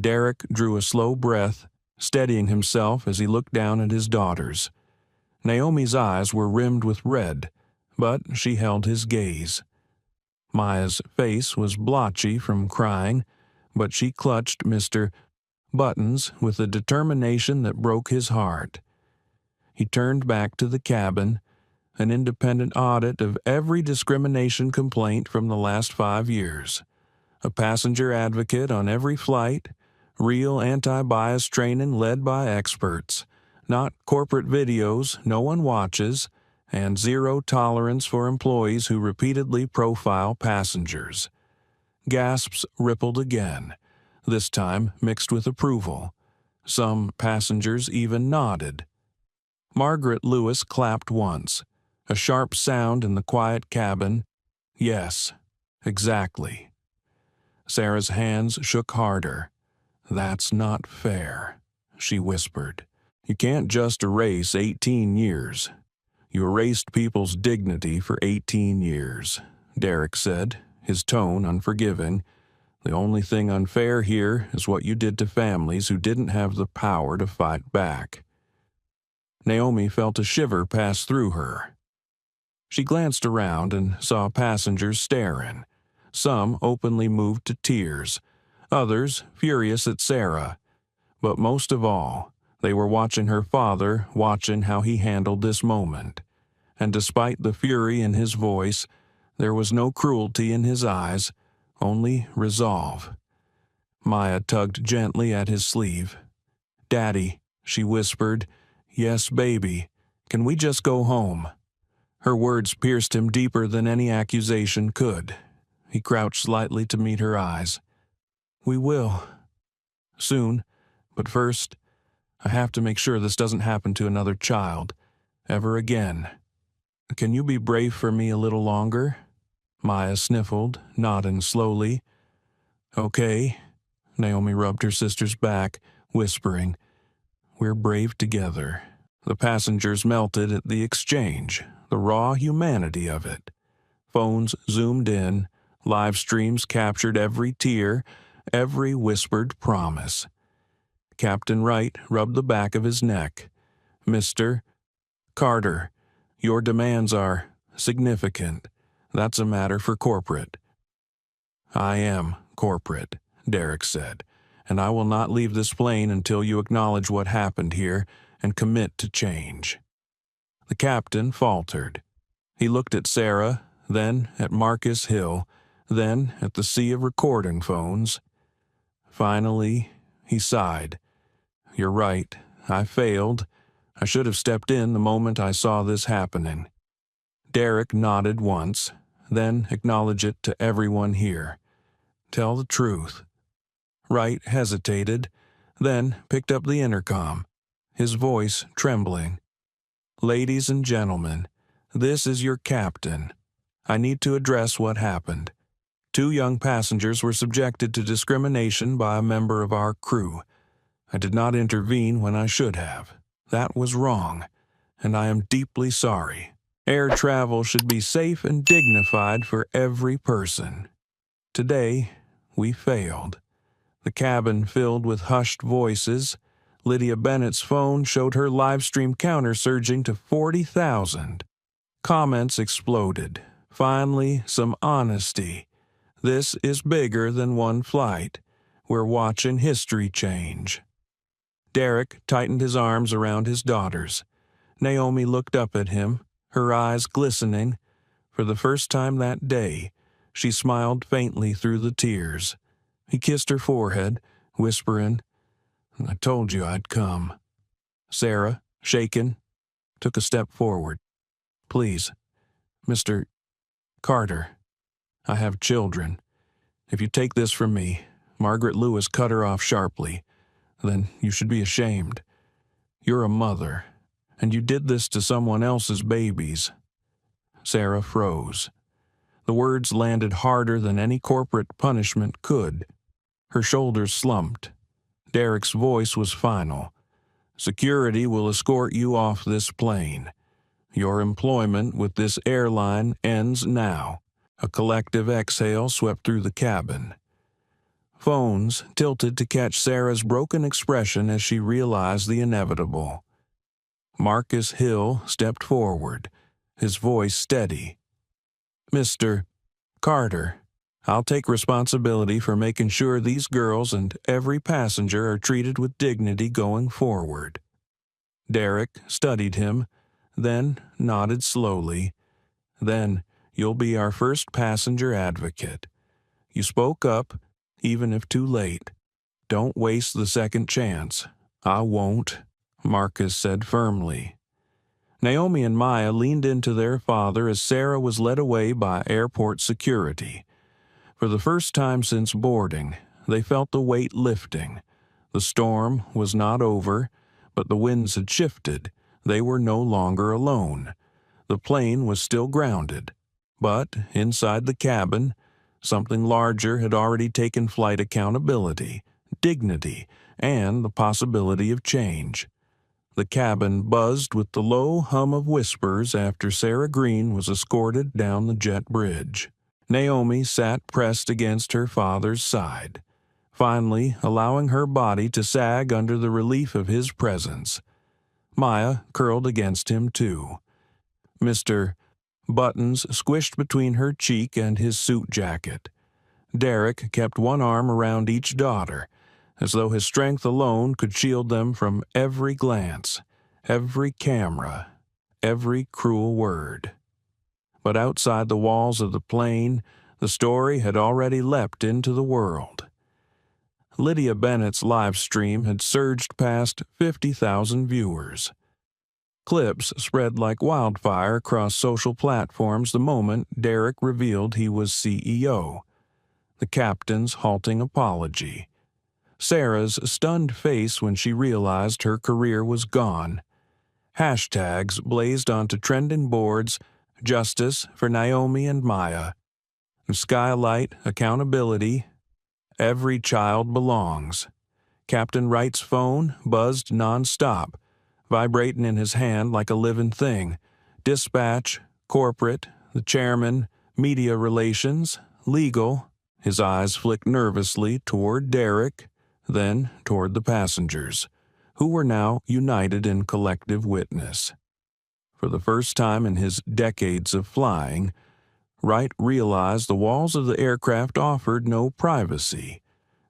Derek drew a slow breath, steadying himself as he looked down at his daughters. Naomi's eyes were rimmed with red, but she held his gaze. Maya's face was blotchy from crying, but she clutched Mr. Buttons with a determination that broke his heart. He turned back to the cabin, an independent audit of every discrimination complaint from the last 5 years, a passenger advocate on every flight, real anti-bias training led by experts, not corporate videos no one watches, and zero tolerance for employees who repeatedly profile passengers. Gasps rippled again, this time mixed with approval. Some passengers even nodded. Margaret Lewis clapped once, a sharp sound in the quiet cabin. Yes, exactly. Sarah's hands shook harder. That's not fair, she whispered. You can't just erase 18 years. You erased people's dignity for 18 years, Derek said, his tone unforgiving. The only thing unfair here is what you did to families who didn't have the power to fight back. Naomi felt a shiver pass through her. She glanced around and saw passengers staring. Some openly moved to tears, others furious at Sarah. But most of all, they were watching her father, watching how he handled this moment. And despite the fury in his voice, there was no cruelty in his eyes, only resolve. Maya tugged gently at his sleeve. "Daddy," she whispered. "Yes, baby. Can we just go home?" Her words pierced him deeper than any accusation could. He crouched slightly to meet her eyes. "We will. Soon. But first, I have to make sure this doesn't happen to another child. Ever again. Can you be brave for me a little longer?" Maya sniffled, nodding slowly. "Okay." Naomi rubbed her sister's back, whispering, "We're brave together." The passengers melted at the exchange, the raw humanity of it. Phones zoomed in, live streams captured every tear, every whispered promise. Captain Wright rubbed the back of his neck. "Mr. Carter, your demands are significant. That's a matter for corporate." "I am corporate," Derek said, "and I will not leave this plane until you acknowledge what happened here and commit to change." The captain faltered. He looked at Sarah, then at Marcus Hill, then at the sea of recording phones. Finally, he sighed. "You're right. I failed. I should have stepped in the moment I saw this happening." Derek nodded once, then acknowledged it to everyone here. "Tell the truth." Wright hesitated, then picked up the intercom, his voice trembling. "Ladies and gentlemen, this is your captain. I need to address what happened. 2 young passengers were subjected to discrimination by a member of our crew. I did not intervene when I should have. That was wrong, and I am deeply sorry. Air travel should be safe and dignified for every person. Today, we failed." The cabin filled with hushed voices. Lydia Bennett's phone showed her live stream counter surging to 40,000. Comments exploded. Finally, some honesty. This is bigger than one flight. We're watching history change. Derek tightened his arms around his daughters. Naomi looked up at him, her eyes glistening. For the first time that day, she smiled faintly through the tears. He kissed her forehead, whispering, "I told you I'd come." Sarah, shaken, took a step forward. "Please, Mr. Carter, I have children. If you take this from me," Margaret Lewis cut her off sharply, "then you should be ashamed. You're a mother, and you did this to someone else's babies." Sarah froze. The words landed harder than any corporate punishment could. Her shoulders slumped. Derek's voice was final. "Security will escort you off this plane. Your employment with this airline ends now." A collective exhale swept through the cabin. Phones tilted to catch Sarah's broken expression as she realized the inevitable. Marcus Hill stepped forward, his voice steady. "Mr. Carter, I'll take responsibility for making sure these girls and every passenger are treated with dignity going forward." Derek studied him, then nodded slowly. "Then you'll be our first passenger advocate. You spoke up, even if too late. Don't waste the second chance." "I won't," Marcus said firmly. Naomi and Maya leaned into their father as Sarah was led away by airport security. For the first time since boarding, they felt the weight lifting. The storm was not over, but the winds had shifted. They were no longer alone. The plane was still grounded, but inside the cabin, something larger had already taken flight: accountability, dignity, and the possibility of change. The cabin buzzed with the low hum of whispers after Sarah Green was escorted down the jet bridge. Naomi sat pressed against her father's side, finally allowing her body to sag under the relief of his presence. Maya curled against him too. Mr. Buttons squished between her cheek and his suit jacket. Derek kept one arm around each daughter, as though his strength alone could shield them from every glance, every camera, every cruel word. But outside the walls of the plane, the story had already leapt into the world. Lydia Bennett's live stream had surged past 50,000 viewers. Clips spread like wildfire across social platforms the moment Derek revealed he was CEO. The captain's halting apology. Sarah's stunned face when she realized her career was gone. Hashtags blazed onto trending boards: justice for Naomi and Maya, Skylight accountability, every child belongs. Captain Wright's phone buzzed nonstop, vibrating in his hand like a living thing. Dispatch, corporate, the chairman, media relations, legal. His eyes flicked nervously toward Derek, then toward the passengers, who were now united in collective witness. For the first time in his decades of flying, Wright realized the walls of the aircraft offered no privacy.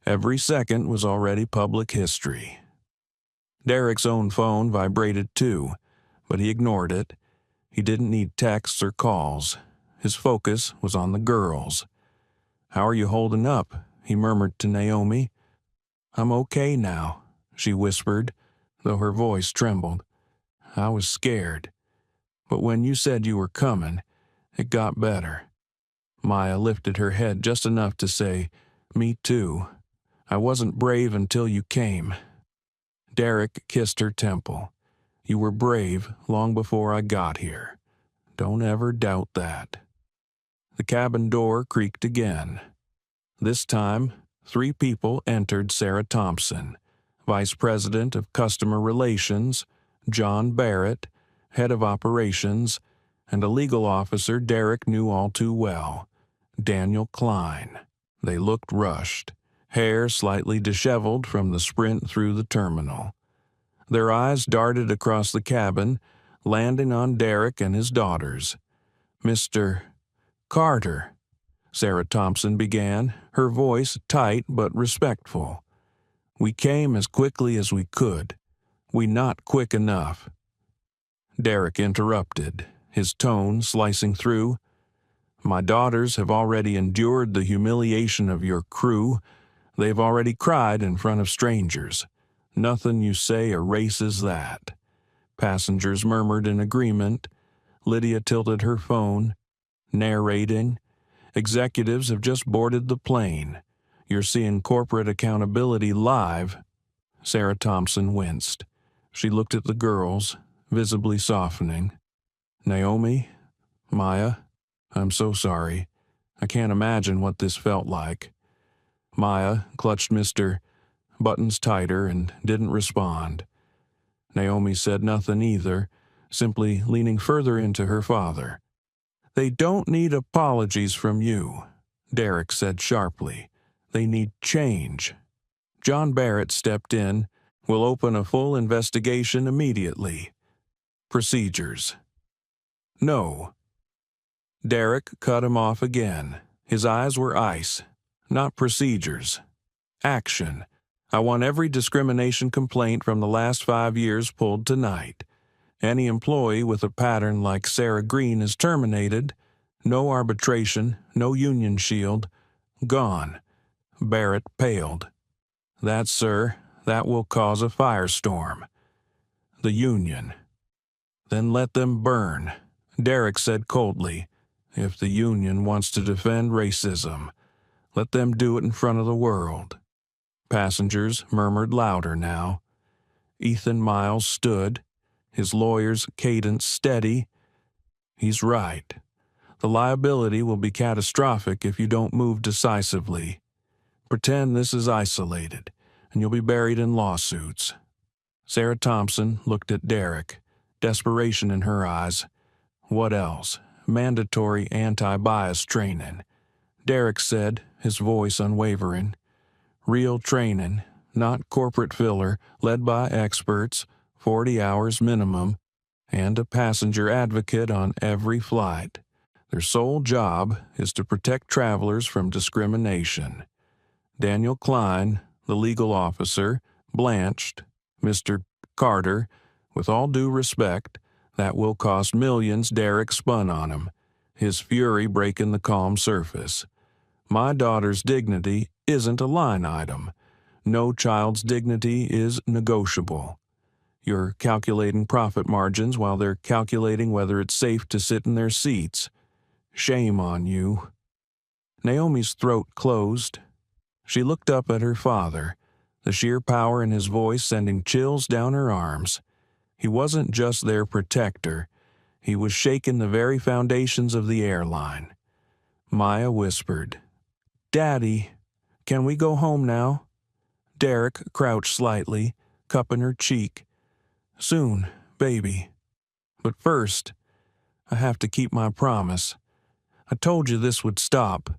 Every second was already public history. Derek's own phone vibrated too, but he ignored it. He didn't need texts or calls. His focus was on the girls. "How are you holding up?" he murmured to Naomi. "I'm okay now," she whispered, though her voice trembled. "I was scared. But when you said you were coming, it got better." Maya lifted her head just enough to say, "Me too. I wasn't brave until you came." Derek kissed her temple. "You were brave long before I got here. Don't ever doubt that." The cabin door creaked again. This time, 3 people entered Sarah Thompson, Vice President of Customer Relations, John Barrett, Head of Operations, and a legal officer Derek knew all too well, Daniel Klein. They looked rushed, hair slightly disheveled from the sprint through the terminal. Their eyes darted across the cabin, landing on Derek and his daughters. "Mr. Carter," Sarah Thompson began, her voice tight but respectful. "We came as quickly as we could. We not quick enough." Derek interrupted, his tone slicing through. "My daughters have already endured the humiliation of your crew. They've already cried in front of strangers. Nothing you say erases that." Passengers murmured in agreement. Lydia tilted her phone, narrating. "Executives have just boarded the plane. You're seeing corporate accountability live." Sarah Thompson winced. She looked at the girls, visibly softening. "Naomi, Maya, I'm so sorry. I can't imagine what this felt like." Maya clutched Mr. Buttons tighter and didn't respond. Naomi said nothing either, simply leaning further into her father. "They don't need apologies from you," Derek said sharply. "They need change." John Barrett stepped in. "We'll open a full investigation immediately." "Procedures." "No." Derek cut him off again. His eyes were ice. "Not procedures. Action. I want every discrimination complaint from the last 5 years pulled tonight. Any employee with a pattern like Sarah Green is terminated. No arbitration, no union shield. Gone." Barrett paled. "That, sir, that will cause a firestorm." "The union." "Then let them burn," Derek said coldly. "If the union wants to defend racism, let them do it in front of the world." Passengers murmured louder now. Ethan Miles stood, his lawyer's cadence steady. "He's right. The liability will be catastrophic if you don't move decisively. Pretend this is isolated, and you'll be buried in lawsuits." Sarah Thompson looked at Derek, desperation in her eyes. "What else? Mandatory anti-bias training." Derek said, his voice unwavering. "Real training, not corporate filler, led by experts, 40 hours minimum, and a passenger advocate on every flight. Their sole job is to protect travelers from discrimination." Daniel Klein, the legal officer, blanched. "Mr. Carter, with all due respect, that will cost millions." Derek spun on him, his fury breaking the calm surface. "My daughter's dignity isn't a line item. No child's dignity is negotiable. You're calculating profit margins while they're calculating whether it's safe to sit in their seats. Shame on you." Naomi's throat closed. She looked up at her father, the sheer power in his voice sending chills down her arms. He wasn't just their protector. He was shaking the very foundations of the airline. Maya whispered, "Daddy, can we go home now?" Derek crouched slightly, cupping her cheek. "Soon, baby. But first, I have to keep my promise. I told you this would stop.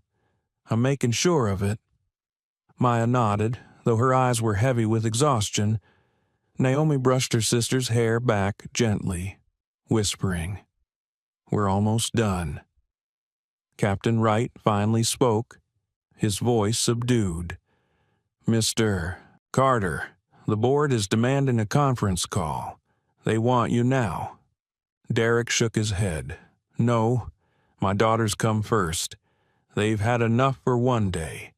I'm making sure of it." Maya nodded, though her eyes were heavy with exhaustion. Naomi brushed her sister's hair back gently, whispering, "We're almost done." Captain Wright finally spoke, his voice subdued. "Mr. Carter, the board is demanding a conference call. They want you now." Derek shook his head. "No, my daughters come first. They've had enough for one day.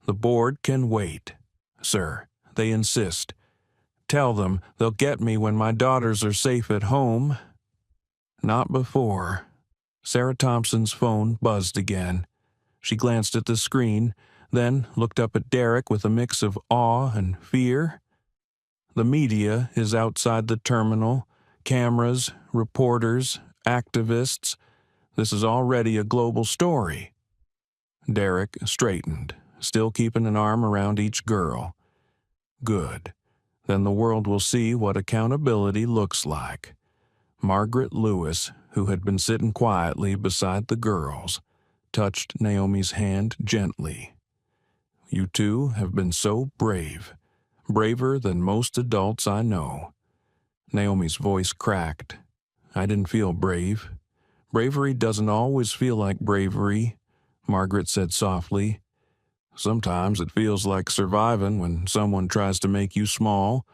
The board can wait. Sir, they insist. Tell them they'll get me when my daughters are safe at home." "Not before." Sarah Thompson's phone buzzed again. She glanced at the screen, then looked up at Derek with a mix of awe and fear. "The media is outside the terminal. Cameras, reporters, activists. This is already a global story." Derek straightened, still keeping an arm around each girl. "Good. Then the world will see what accountability looks like." Margaret Lewis, who had been sitting quietly beside the girls, touched Naomi's hand gently. "You two have been so brave, braver than most adults I know." Naomi's voice cracked. "I didn't feel brave. Bravery doesn't always feel like bravery," Margaret said softly. "Sometimes it feels like surviving when someone tries to make you small.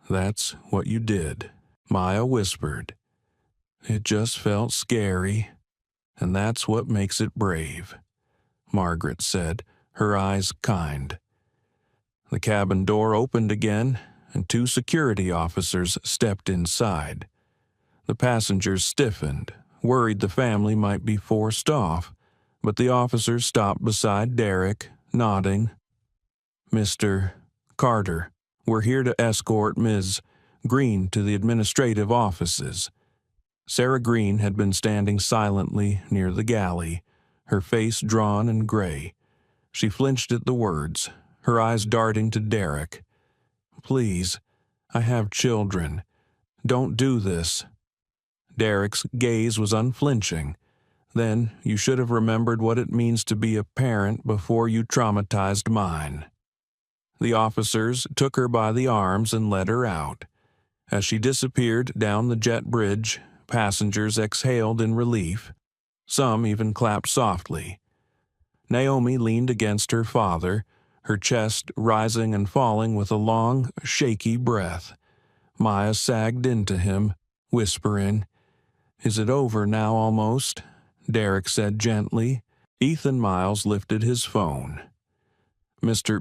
That's what you did," Maya whispered. "It just felt scary, and that's what makes it brave," Margaret said, her eyes kind. The cabin door opened again, and 2 security officers stepped inside. The passengers stiffened, worried the family might be forced off, but the officers stopped beside Derek, nodding. "Mr. Carter, we're here to escort Ms. Green to the administrative offices." Sarah Green had been standing silently near the galley, her face drawn and gray. She flinched at the words, her eyes darting to Derek. "Please, I have children. Don't do this." Derek's gaze was unflinching. "Then you should have remembered what it means to be a parent before you traumatized mine." The officers took her by the arms and led her out. As she disappeared down the jet bridge, passengers exhaled in relief. Some even clapped softly. Naomi leaned against her father, her chest rising and falling with a long, shaky breath. Maya sagged into him, whispering. "Is it over now almost?" Derek said gently. Ethan Miles lifted his phone. "Mr.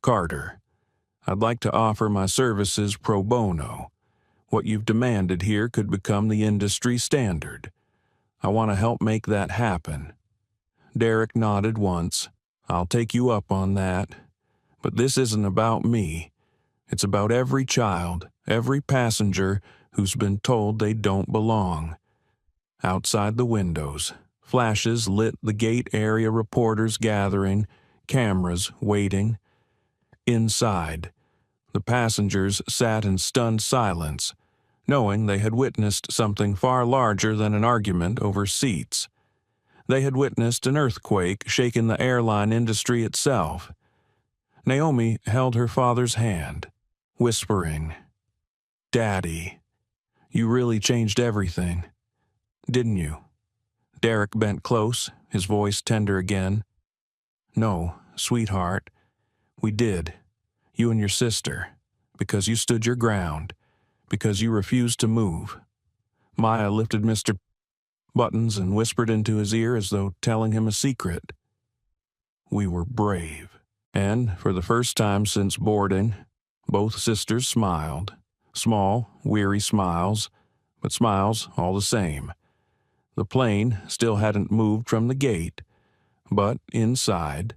Carter, I'd like to offer my services pro bono. What you've demanded here could become the industry standard. I want to help make that happen." Derek nodded once. "I'll take you up on that. But this isn't about me. It's about every child, every passenger who's been told they don't belong." Outside the windows, flashes lit the gate area, reporters gathering, cameras waiting. Inside, the passengers sat in stunned silence, knowing they had witnessed something far larger than an argument over seats. They had witnessed an earthquake shaking the airline industry itself. Naomi held her father's hand, whispering, "Daddy, you really changed everything, didn't you?" Derek bent close, his voice tender again. "No, sweetheart, we did. You and your sister, because you stood your ground, because you refused to move." Maya lifted Mr. Buttons and whispered into his ear as though telling him a secret. "We were brave." And for the first time since boarding, both sisters smiled. Small, weary smiles, but smiles all the same. The plane still hadn't moved from the gate, but inside,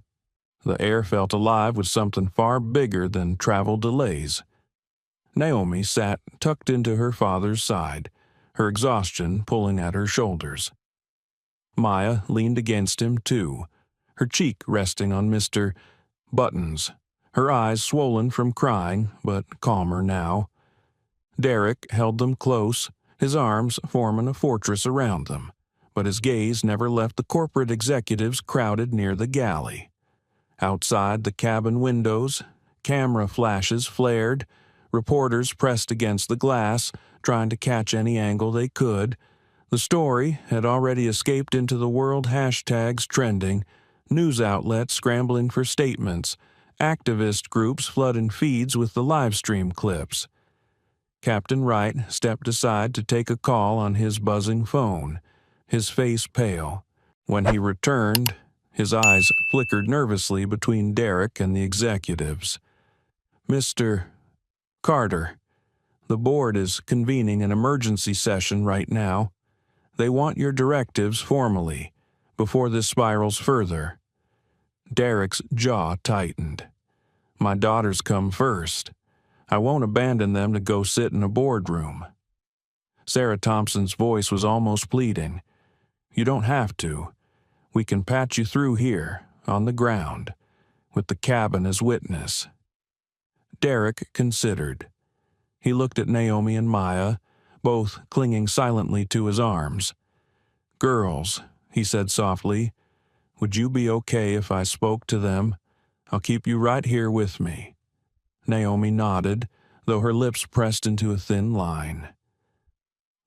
the air felt alive with something far bigger than travel delays. Naomi sat tucked into her father's side, her exhaustion pulling at her shoulders. Maya leaned against him too, her cheek resting on Mr. Buttons, her eyes swollen from crying, but calmer now. Derek held them close, his arms forming a fortress around them, but his gaze never left the corporate executives crowded near the galley. Outside the cabin windows, camera flashes flared, reporters pressed against the glass, trying to catch any angle they could, The story had already escaped into the world, hashtags trending, news outlets scrambling for statements, activist groups flooding feeds with the live stream clips. Captain Wright stepped aside to take a call on his buzzing phone, his face pale. When he returned, his eyes flickered nervously between Derek and the executives. "Mr. Carter, the board is convening an emergency session right now. They want your directives formally, before this spirals further." Derek's jaw tightened. "My daughters come first. I won't abandon them to go sit in a boardroom." Sarah Thompson's voice was almost pleading. "You don't have to. We can patch you through here, on the ground, with the cabin as witness." Derek considered. He looked at Naomi and Maya, both clinging silently to his arms. "Girls," he said softly, "would you be okay if I spoke to them? I'll keep you right here with me." Naomi nodded, though her lips pressed into a thin line.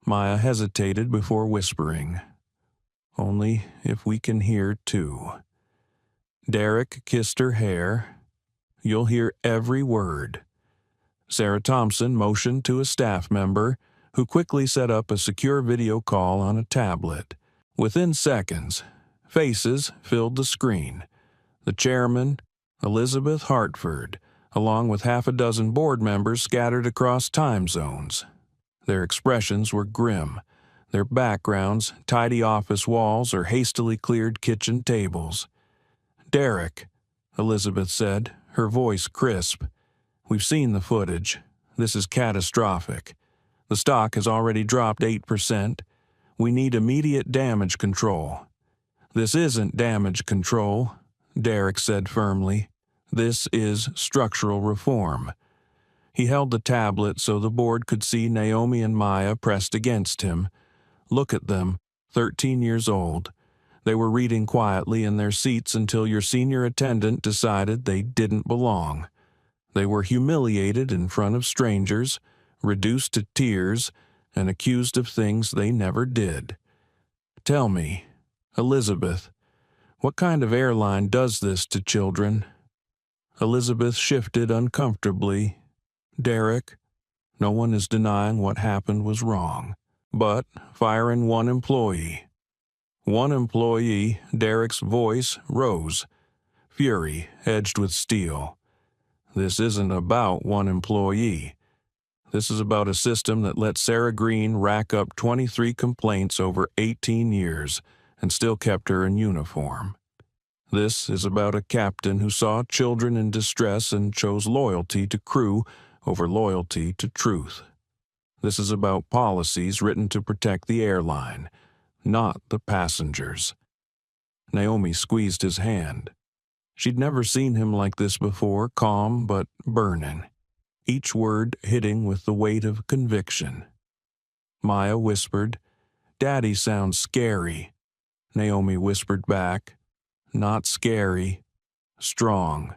Maya hesitated before whispering, "Only if we can hear too." Derek kissed her hair. "You'll hear every word." Sarah Thompson motioned to a staff member, who quickly set up a secure video call on a tablet. Within seconds, faces filled the screen. The chairman, Elizabeth Hartford, along with half a dozen board members scattered across time zones. Their expressions were grim, their backgrounds tidy office walls or hastily cleared kitchen tables. "Derek," Elizabeth said, her voice crisp, "we've seen the footage. This is catastrophic. The stock has already dropped 8%. We need immediate damage control." "This isn't damage control," Derek said firmly. "This is structural reform." He held the tablet so the board could see Naomi and Maya pressed against him. Look at them, 13 years old. They were reading quietly in their seats until your senior attendant decided they didn't belong. They were humiliated in front of strangers, reduced to tears, and accused of things they never did. "Tell me, Elizabeth, what kind of airline does this to children?" Elizabeth shifted uncomfortably. "Derek, no one is denying what happened was wrong. But firing one employee." "One employee," Derek's voice rose, fury edged with steel. "This isn't about one employee. This is about a system that let Sarah Green rack up 23 complaints over 18 years and still kept her in uniform. This is about a captain who saw children in distress and chose loyalty to crew over loyalty to truth. This is about policies written to protect the airline, not the passengers." Naomi squeezed his hand. She'd never seen him like this before, calm but burning, each word hitting with the weight of conviction. Maya whispered, "Daddy sounds scary." Naomi whispered back, "Not scary, strong."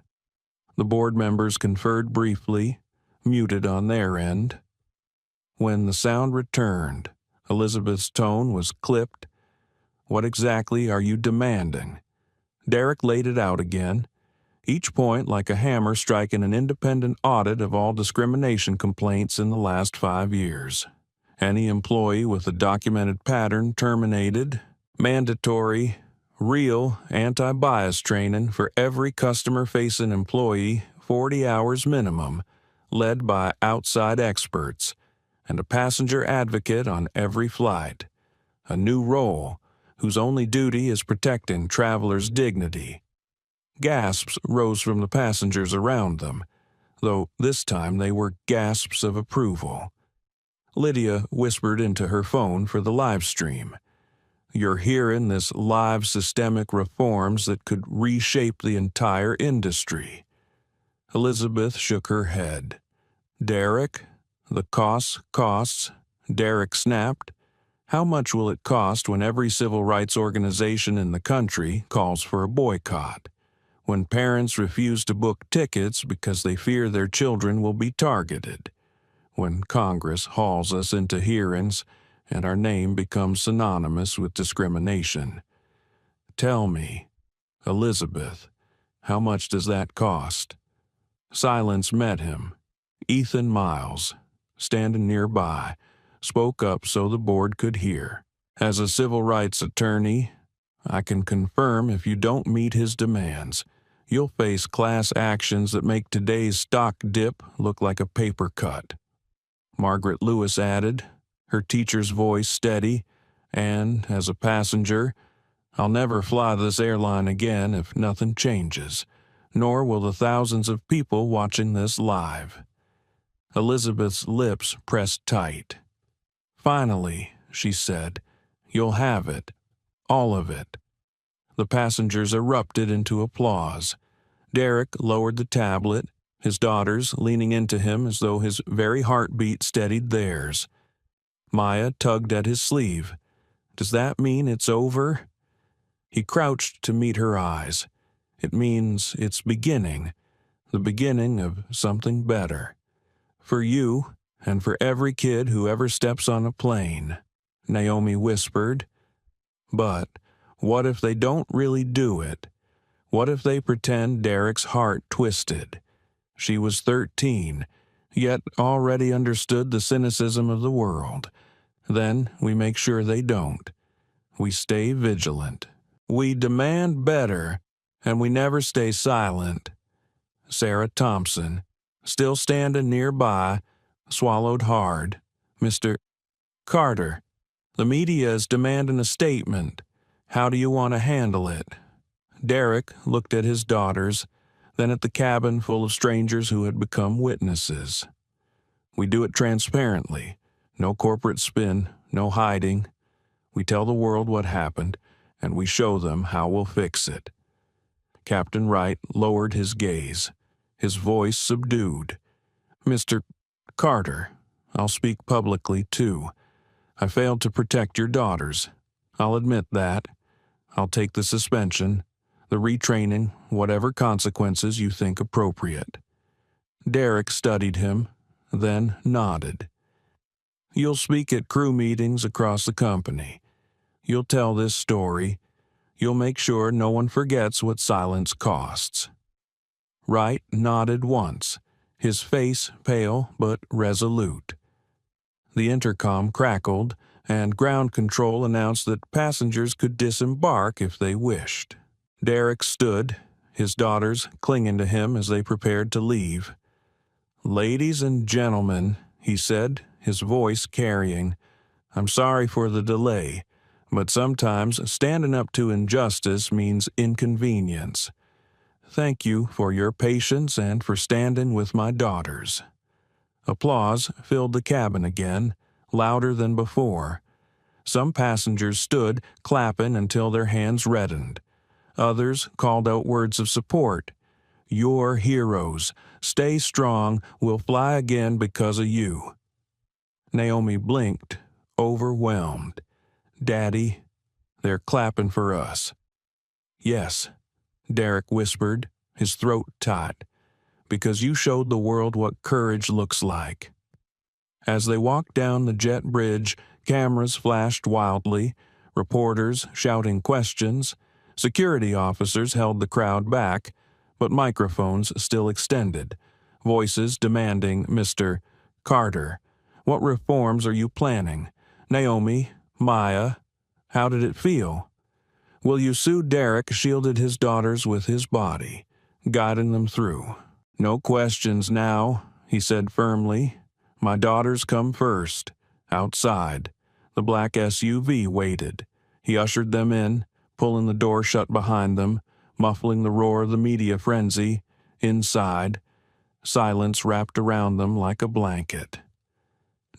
The board members conferred briefly, muted on their end. When the sound returned, Elizabeth's tone was clipped. "What exactly are you demanding?" Derek laid it out again, each point like a hammer striking an independent audit of all discrimination complaints in the last 5 years. Any employee with a documented pattern terminated, mandatory, real anti-bias training for every customer-facing employee, 40 hours minimum, led by outside experts, and a passenger advocate on every flight. A new role, whose only duty is protecting travelers' dignity. Gasps rose from the passengers around them, though this time they were gasps of approval. Lydia whispered into her phone for the live stream. "You're hearing this live systemic reforms that could reshape the entire industry." Elizabeth shook her head. "Derek, the costs," Derek snapped. "How much will it cost when every civil rights organization in the country calls for a boycott? When parents refuse to book tickets because they fear their children will be targeted? When Congress hauls us into hearings and our name becomes synonymous with discrimination. Tell me, Elizabeth, how much does that cost? Silence met him. Ethan Miles, standing nearby, spoke up so the board could hear. As a civil rights attorney, I can confirm if you don't meet his demands, you'll face class actions that make today's stock dip look like a paper cut. Margaret Lewis added, her teacher's voice steady, and, as a passenger, I'll never fly this airline again if nothing changes, nor will the thousands of people watching this live. Elizabeth's lips pressed tight. Finally, she said, you'll have it. All of it. The passengers erupted into applause. Derek lowered the tablet, his daughters leaning into him as though his very heartbeat steadied theirs. Maya tugged at his sleeve. Does that mean it's over? He crouched to meet her eyes. It means it's beginning, the beginning of something better. For you, and for every kid who ever steps on a plane, Naomi whispered. But what if they don't really do it? What if they pretend Derek's heart twisted? She was 13, yet already understood the cynicism of the world. Then we make sure they don't. We stay vigilant. We demand better, and we never stay silent. Sarah Thompson, still standing nearby, swallowed hard. Mr. Carter, the media is demanding a statement. How do you want to handle it? Derek looked at his daughters, then at the cabin full of strangers who had become witnesses. We do it transparently. No corporate spin, no hiding. We tell the world what happened, and we show them how we'll fix it. Captain Wright lowered his gaze, his voice subdued. Mr. Carter, I'll speak publicly, too. I failed to protect your daughters. I'll admit that. I'll take the suspension, the retraining, whatever consequences you think appropriate. Derek studied him, then nodded. You'll speak at crew meetings across the company. You'll tell this story. You'll make sure no one forgets what silence costs. Wright nodded once, his face pale but resolute. The intercom crackled, and ground control announced that passengers could disembark if they wished. Derek stood, his daughters clinging to him as they prepared to leave. Ladies and gentlemen, he said, his voice carrying, I'm sorry for the delay, but sometimes standing up to injustice means inconvenience. Thank you for your patience and for standing with my daughters. Applause filled the cabin again, louder than before. Some passengers stood clapping until their hands reddened. Others called out words of support. You're heroes. Stay strong. We'll fly again because of you. Naomi blinked, overwhelmed. Daddy, they're clapping for us. Yes, Derek whispered, his throat taut, because you showed the world what courage looks like. As they walked down the jet bridge, cameras flashed wildly, reporters shouting questions. Security officers held the crowd back, but microphones still extended, voices demanding, Mr. Carter, what reforms are you planning? Naomi, Maya, how did it feel? Will you sue? Derek shielded his daughters with his body, guiding them through. No questions now, he said firmly. My daughters come first. Outside, the black SUV waited. He ushered them in, pulling the door shut behind them, muffling the roar of the media frenzy. Inside, silence wrapped around them like a blanket.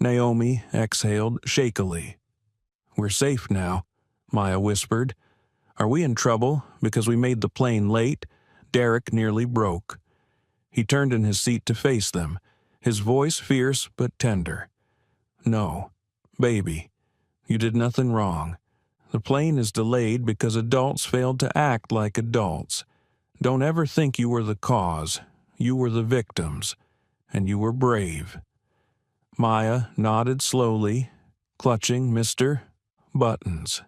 Naomi exhaled shakily. We're safe now, Maya whispered. Are we in trouble because we made the plane late? Derek nearly broke. He turned in his seat to face them, his voice fierce but tender. No, baby, you did nothing wrong. The plane is delayed because adults failed to act like adults. Don't ever think you were the cause. You were the victims, and you were brave. Maya nodded slowly, clutching Mr. Buttons.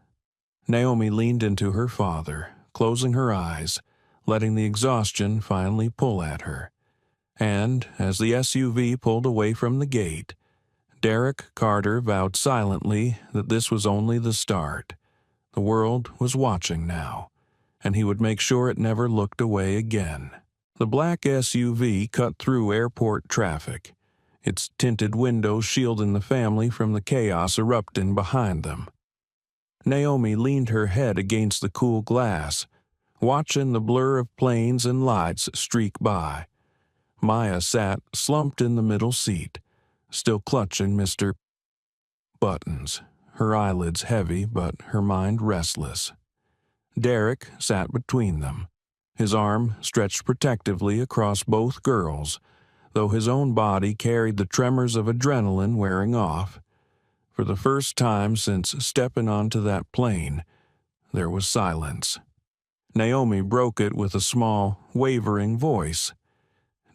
Naomi leaned into her father, closing her eyes, letting the exhaustion finally pull at her. And, as the SUV pulled away from the gate, Derek Carter vowed silently that this was only the start. The world was watching now, and he would make sure it never looked away again. The black SUV cut through airport traffic, its tinted windows shielding the family from the chaos erupting behind them. Naomi leaned her head against the cool glass, watching the blur of planes and lights streak by. Maya sat slumped in the middle seat, still clutching Mr. Buttons, her eyelids heavy but her mind restless. Derek sat between them, his arm stretched protectively across both girls, though his own body carried the tremors of adrenaline wearing off. For the first time since stepping onto that plane, there was silence. Naomi broke it with a small, wavering voice.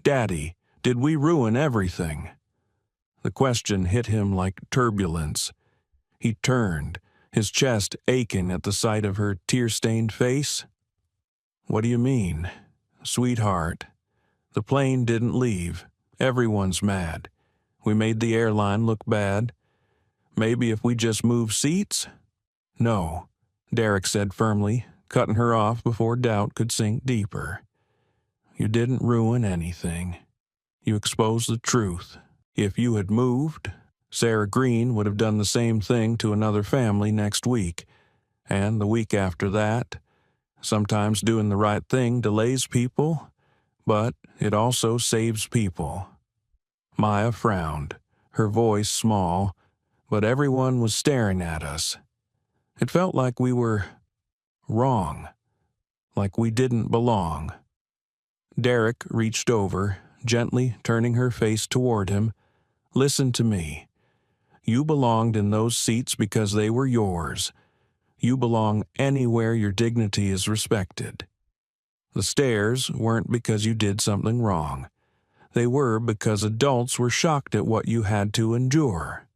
"Daddy, did we ruin everything?" The question hit him like turbulence. He turned, his chest aching at the sight of her tear-stained face. "What do you mean?" "Sweetheart, the plane didn't leave. Everyone's mad. We made the airline look bad. Maybe if we just move seats?" "No," Derek said firmly, cutting her off before doubt could sink deeper. "You didn't ruin anything. You exposed the truth. If you had moved, Sarah Green would have done the same thing to another family next week, and the week after that. Sometimes doing the right thing delays people, but it also saves people." Maya frowned, her voice small, but everyone was staring at us. It felt like we were wrong, like we didn't belong. Derek reached over, gently turning her face toward him. "Listen to me. You belonged in those seats because they were yours. You belong anywhere your dignity is respected. The stairs weren't because you did something wrong. They were because adults were shocked at what you had to endure."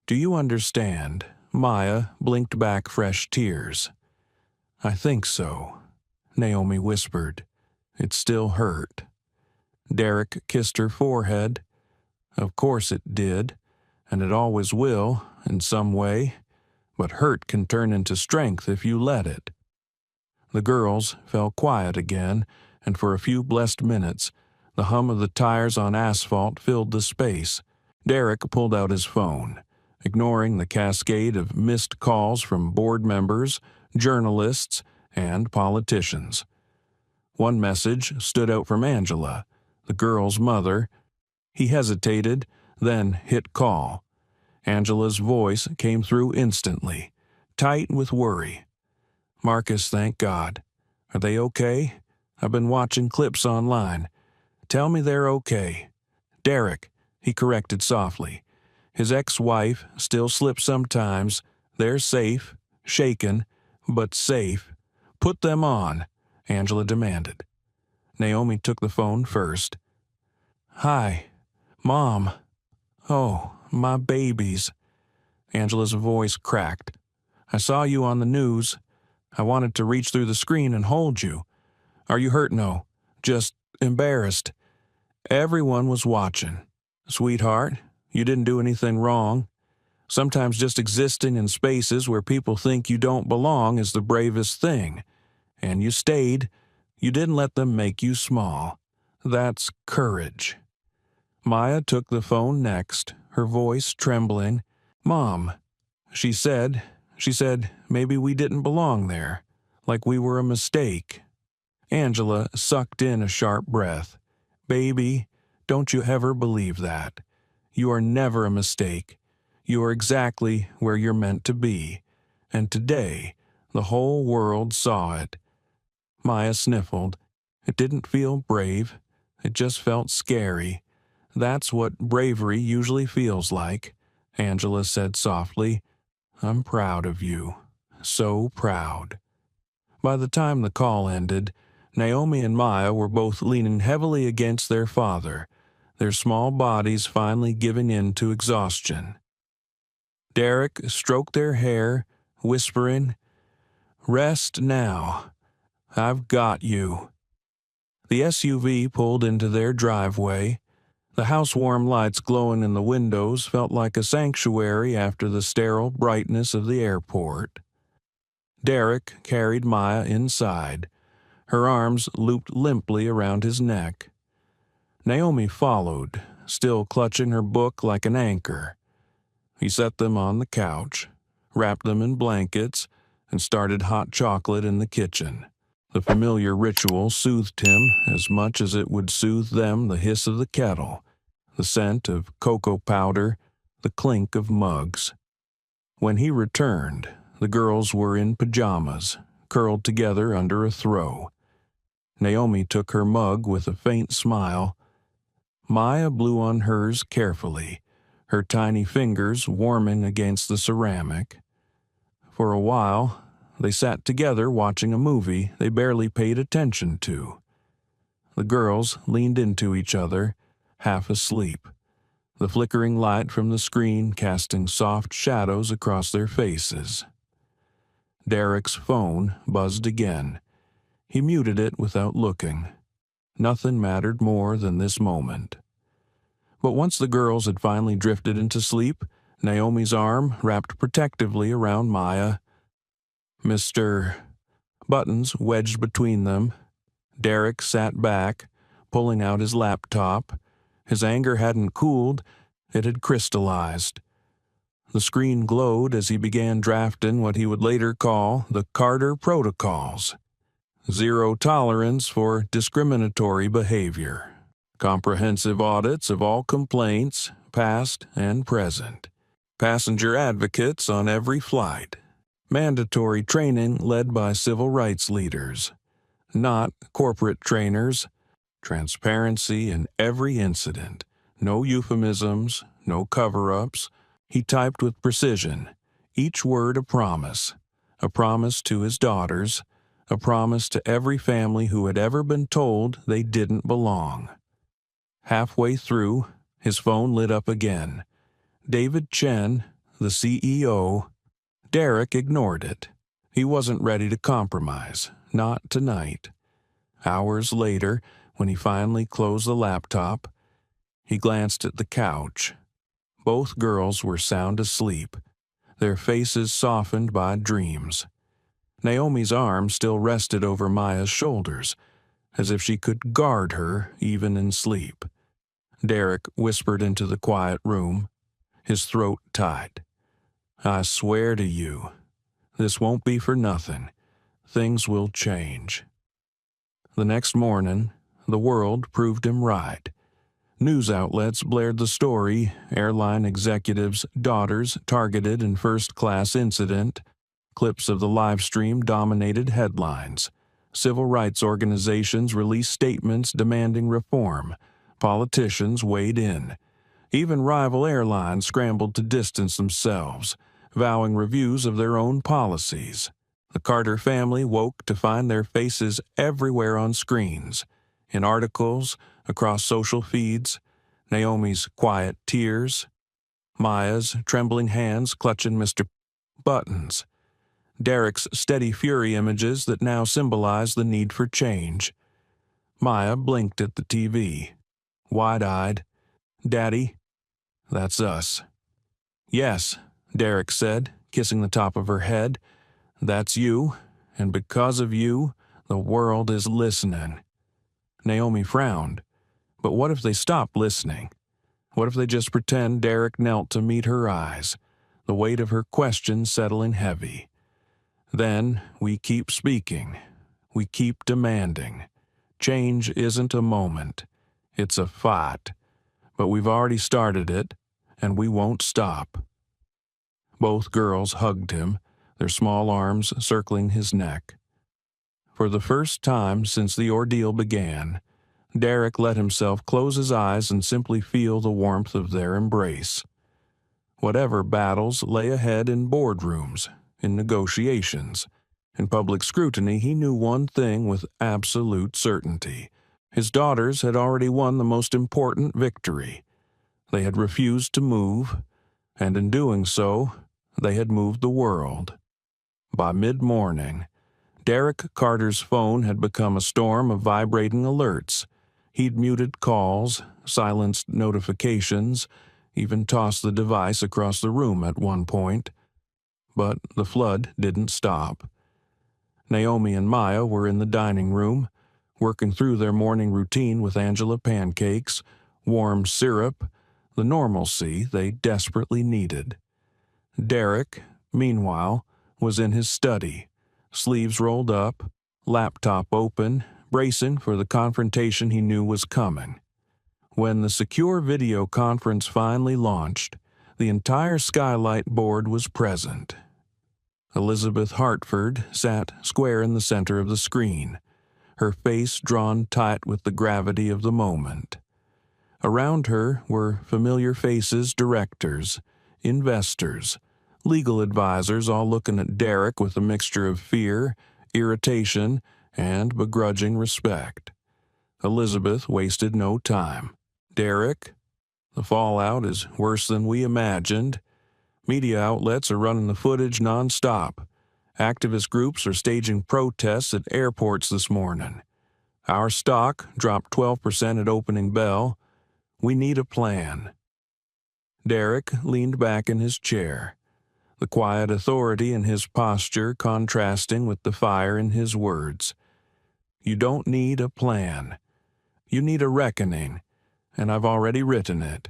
"Do you understand?" Maya blinked back fresh tears. "I think so," Naomi whispered. It still hurt. Derek kissed her forehead. "Of course it did, and it always will, in some way, but hurt can turn into strength if you let it." The girls fell quiet again, and for a few blessed minutes, the hum of the tires on asphalt filled the space. Derek pulled out his phone, ignoring the cascade of missed calls from board members, journalists, and politicians. One message stood out from Angela, the girl's mother. He hesitated, then hit call. Angela's voice came through instantly, tight with worry. "Marcus, thank God. Are they okay? I've been watching clips online. Tell me they're okay." "Derek," he corrected softly. "His ex-wife still slips sometimes. They're safe, shaken, but safe. Put them on," Angela demanded. Naomi took the phone first. "Hi, Mom. Oh, my babies." Angela's voice cracked. "I saw you on the news. I wanted to reach through the screen and hold you. Are you hurt? No, just embarrassed. Everyone was watching. Sweetheart, you didn't do anything wrong. Sometimes just existing in spaces where people think you don't belong is the bravest thing. And you stayed. You didn't let them make you small. That's courage." Maya took the phone next, her voice trembling. "Mom," she said, maybe we didn't belong there, like we were a mistake." Angela sucked in a sharp breath. "Baby, don't you ever believe that. You are never a mistake. You are exactly where you're meant to be. And today, the whole world saw it." Maya sniffled. It didn't feel brave. It just felt scary. "That's what bravery usually feels like," Angela said softly. "I'm proud of you. So proud." By the time the call ended, Naomi and Maya were both leaning heavily against their father, their small bodies finally giving in to exhaustion. Derek stroked their hair, whispering, "Rest now. I've got you." The SUV pulled into their driveway. The house-warm lights glowing in the windows felt like a sanctuary after the sterile brightness of the airport. Derek carried Maya inside, her arms looped limply around his neck. Naomi followed, still clutching her book like an anchor. He set them on the couch, wrapped them in blankets, and started hot chocolate in the kitchen. The familiar ritual soothed him as much as it would soothe them the hiss of the kettle, the scent of cocoa powder, the clink of mugs. When he returned, the girls were in pajamas, curled together under a throw. Naomi took her mug with a faint smile. Maya blew on hers carefully, her tiny fingers warming against the ceramic. For a while, they sat together watching a movie they barely paid attention to. The girls leaned into each other, half asleep, the flickering light from the screen casting soft shadows across their faces. Derek's phone buzzed again. He muted it without looking. Nothing mattered more than this moment. But once the girls had finally drifted into sleep, Naomi's arm wrapped protectively around Maya. Mr. Buttons wedged between them. Derek sat back, pulling out his laptop. His anger hadn't cooled, it had crystallized. The screen glowed as he began drafting what he would later call the Carter Protocols. Zero tolerance for discriminatory behavior. Comprehensive audits of all complaints, past and present. Passenger advocates on every flight. Mandatory training led by civil rights leaders. Not corporate trainers. Transparency in every incident. No euphemisms, no cover-ups. He typed with precision, each word a promise to his daughters, a promise to every family who had ever been told they didn't belong. Halfway through, his phone lit up again. David Chen, the CEO. Derek ignored it. He wasn't ready to compromise, not tonight. Hours later, when he finally closed the laptop, he glanced at the couch. Both girls were sound asleep, their faces softened by dreams. Naomi's arm still rested over Maya's shoulders, as if she could guard her even in sleep. Derek whispered into the quiet room, his throat tight. "I swear to you, this won't be for nothing. Things will change." The next morning, the world proved him right. News outlets blared the story, airline executives' daughters targeted in first-class incident. Clips of the live stream dominated headlines. Civil rights organizations released statements demanding reform. Politicians weighed in. Even rival airlines scrambled to distance themselves, vowing reviews of their own policies. The Carter family woke to find their faces everywhere on screens, in articles, across social feeds, Naomi's quiet tears, Maya's trembling hands clutching Mr. Buttons, Derek's steady fury images that now symbolized the need for change. Maya blinked at the TV, wide-eyed. "Daddy, that's us." "Yes," Derek said, kissing the top of her head. "That's you, and because of you, the world is listening." Naomi frowned. But what if they stopped listening? What if they just pretend Derek knelt to meet her eyes, the weight of her question settling heavy? Then we keep speaking. We keep demanding. Change isn't a moment. It's a fight. But we've already started it, and we won't stop. Both girls hugged him, their small arms circling his neck. For the first time since the ordeal began, Derek let himself close his eyes and simply feel the warmth of their embrace. Whatever battles lay ahead in boardrooms, in negotiations, in public scrutiny, he knew one thing with absolute certainty. His daughters had already won the most important victory. They had refused to move, and in doing so, They had moved the world. By mid-morning, Derek Carter's phone had become a storm of vibrating alerts. He'd muted calls, silenced notifications, even tossed the device across the room at one point. But the flood didn't stop. Naomi and Maya were in the dining room, working through their morning routine with Angela pancakes, warm syrup, the normalcy they desperately needed. Derek, meanwhile, was in his study, sleeves rolled up, laptop open, bracing for the confrontation he knew was coming. When the secure video conference finally launched, the entire Skylight board was present. Elizabeth Hartford sat square in the center of the screen, her face drawn tight with the gravity of the moment. Around her were familiar faces, directors, investors, legal advisors, all looking at Derek with a mixture of fear, irritation, and begrudging respect. Elizabeth wasted no time. Derek, the fallout is worse than we imagined. Media outlets are running the footage nonstop. Activist groups are staging protests at airports this morning. Our stock dropped 12% at opening bell. We need a plan. Derek leaned back in his chair, the quiet authority in his posture contrasting with the fire in his words. You don't need a plan. You need a reckoning, and I've already written it.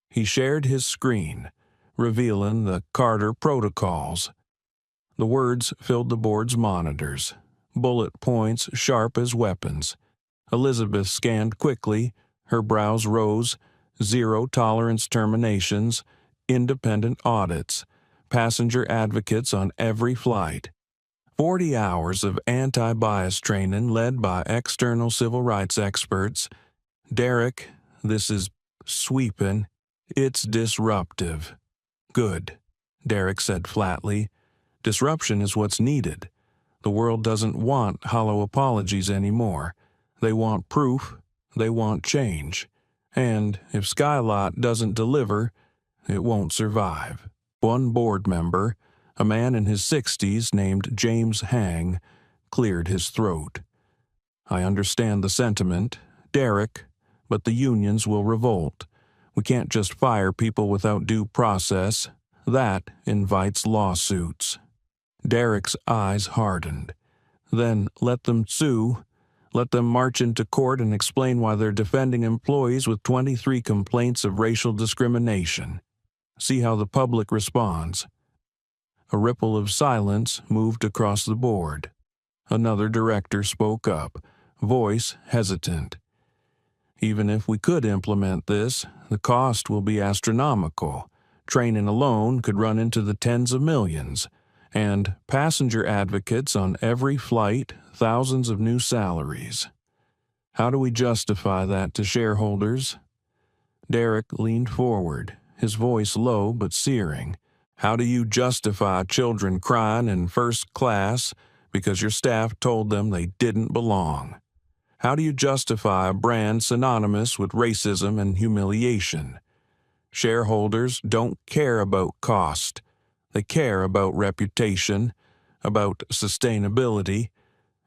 He shared his screen, revealing the Carter protocols. The words filled the board's monitors, bullet points sharp as weapons. Elizabeth scanned quickly, her brows rose, zero-tolerance terminations, independent audits, passenger advocates on every flight. 40 hours of anti-bias training led by external civil rights experts. Derek, this is sweeping. It's disruptive. Good, Derek said flatly. Disruption is what's needed. The world doesn't want hollow apologies anymore. They want proof. They want change. And if Skylight doesn't deliver, it won't survive. One board member, a man in his 60s named James Hang, cleared his throat. I understand the sentiment, Derek, but the unions will revolt. We can't just fire people without due process. That invites lawsuits. Derek's eyes hardened. Then let them sue. Let them march into court and explain why they're defending employees with 23 complaints of racial discrimination. See how the public responds. A ripple of silence moved across the board. Another director spoke up, voice hesitant. Even if we could implement this, the cost will be astronomical. Training alone could run into the tens of millions. And passenger advocates on every flight, thousands of new salaries. How do we justify that to shareholders? Derek leaned forward, his voice low but searing. How do you justify children crying in first class because your staff told them they didn't belong? How do you justify a brand synonymous with racism and humiliation? Shareholders don't care about cost. They care about reputation, about sustainability,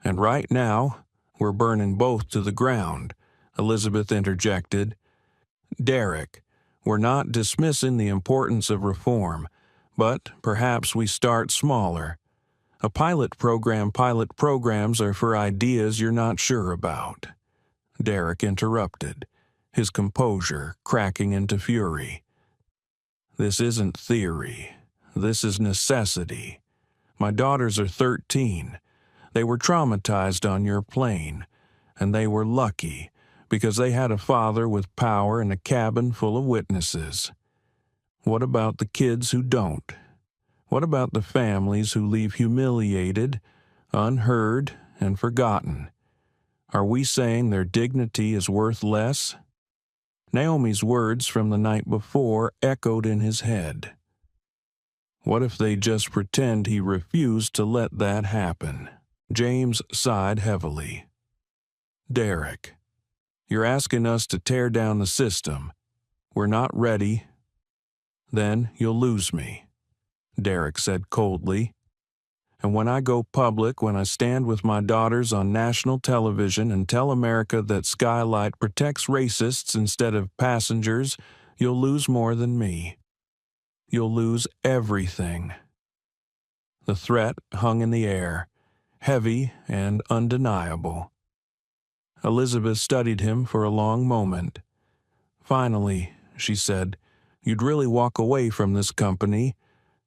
and right now, we're burning both to the ground, Elizabeth interjected. Derek, we're not dismissing the importance of reform, but perhaps we start smaller. Pilot programs are for ideas you're not sure about. Derek interrupted, his composure cracking into fury. This isn't theory. This is necessity. My daughters are 13. They were traumatized on your plane, and they were lucky because they had a father with power and a cabin full of witnesses. What about the kids who don't? What about the families who leave humiliated, unheard, and forgotten? Are we saying their dignity is worth less? Naomi's words from the night before echoed in his head. What if they just pretend he refused to let that happen? James sighed heavily. Derek, you're asking us to tear down the system. We're not ready. Then you'll lose me. Derek said coldly. And when I go public, when I stand with my daughters on national television and tell America that Skylight protects racists instead of passengers, you'll lose more than me. You'll lose everything. The threat hung in the air, heavy and undeniable. Elizabeth studied him for a long moment. Finally, she said, you'd really walk away from this company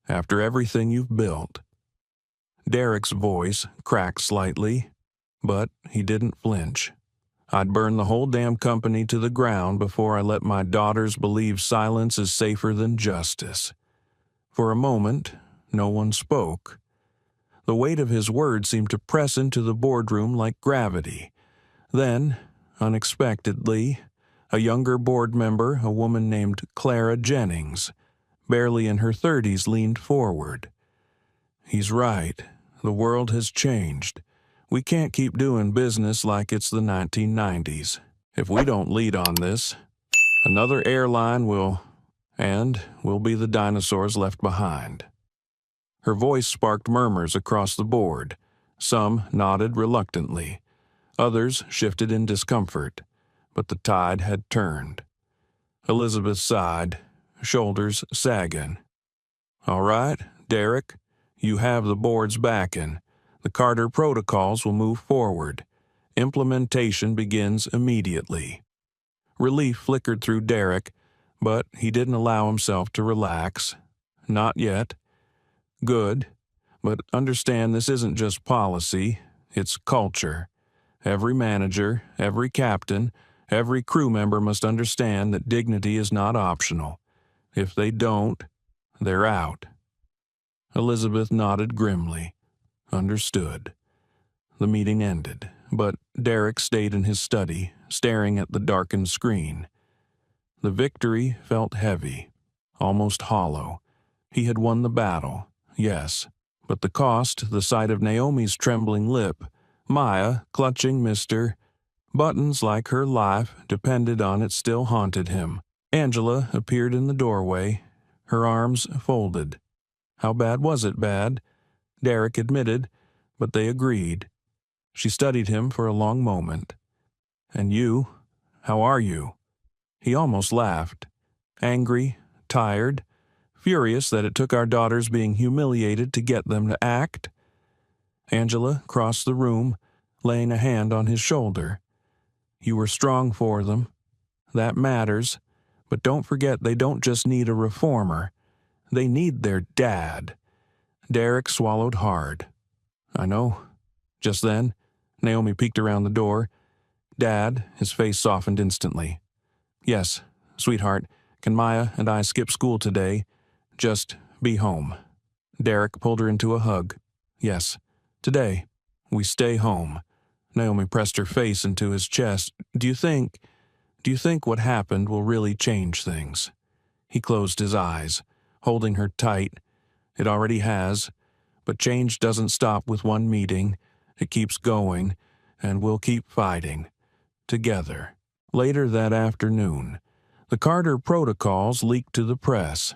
after everything you've built. Derek's voice cracked slightly, but he didn't flinch. I'd burn the whole damn company to the ground before I let my daughters believe silence is safer than justice. For a moment, no one spoke. The weight of his words seemed to press into the boardroom like gravity. Then, unexpectedly, a younger board member, a woman named Clara Jennings, barely in her 30s, leaned forward. He's right. The world has changed. We can't keep doing business like it's the 1990s. If we don't lead on this, another airline will, and we'll be the dinosaurs left behind. Her voice sparked murmurs across the board. Some nodded reluctantly. Others shifted in discomfort, but the tide had turned. Elizabeth sighed, shoulders sagging. All right, Derek, you have the board's backing. The Carter protocols will move forward. Implementation begins immediately. Relief flickered through Derek, but he didn't allow himself to relax. Not yet. Good, but understand this isn't just policy, it's culture. Every manager, every captain, every crew member must understand that dignity is not optional. If they don't, they're out. Elizabeth nodded grimly. Understood. The meeting ended, but Derek stayed in his study, staring at the darkened screen. The victory felt heavy, almost hollow. He had won the battle, yes, but the cost, the sight of Naomi's trembling lip, Maya clutching Mr. Buttons like her life depended on it, still haunted him. Angela appeared in the doorway, her arms folded. How bad was it bad? Derek admitted, but they agreed. She studied him for a long moment. And you? How are you? He almost laughed. Angry, tired, furious that it took our daughters being humiliated to get them to act. Angela crossed the room, laying a hand on his shoulder. You were strong for them. That matters. But don't forget they don't just need a reformer. They need their dad. Derek swallowed hard. I know. Just then, Naomi peeked around the door. Dad, his face softened instantly. Yes, sweetheart, can Maya and I skip school today? Just be home. Derek pulled her into a hug. Yes, today, we stay home. Naomi pressed her face into his chest. Do you think what happened will really change things? He closed his eyes, holding her tight. It already has, but change doesn't stop with one meeting. It keeps going, and we'll keep fighting. Together. Later that afternoon, the Carter protocols leaked to the press.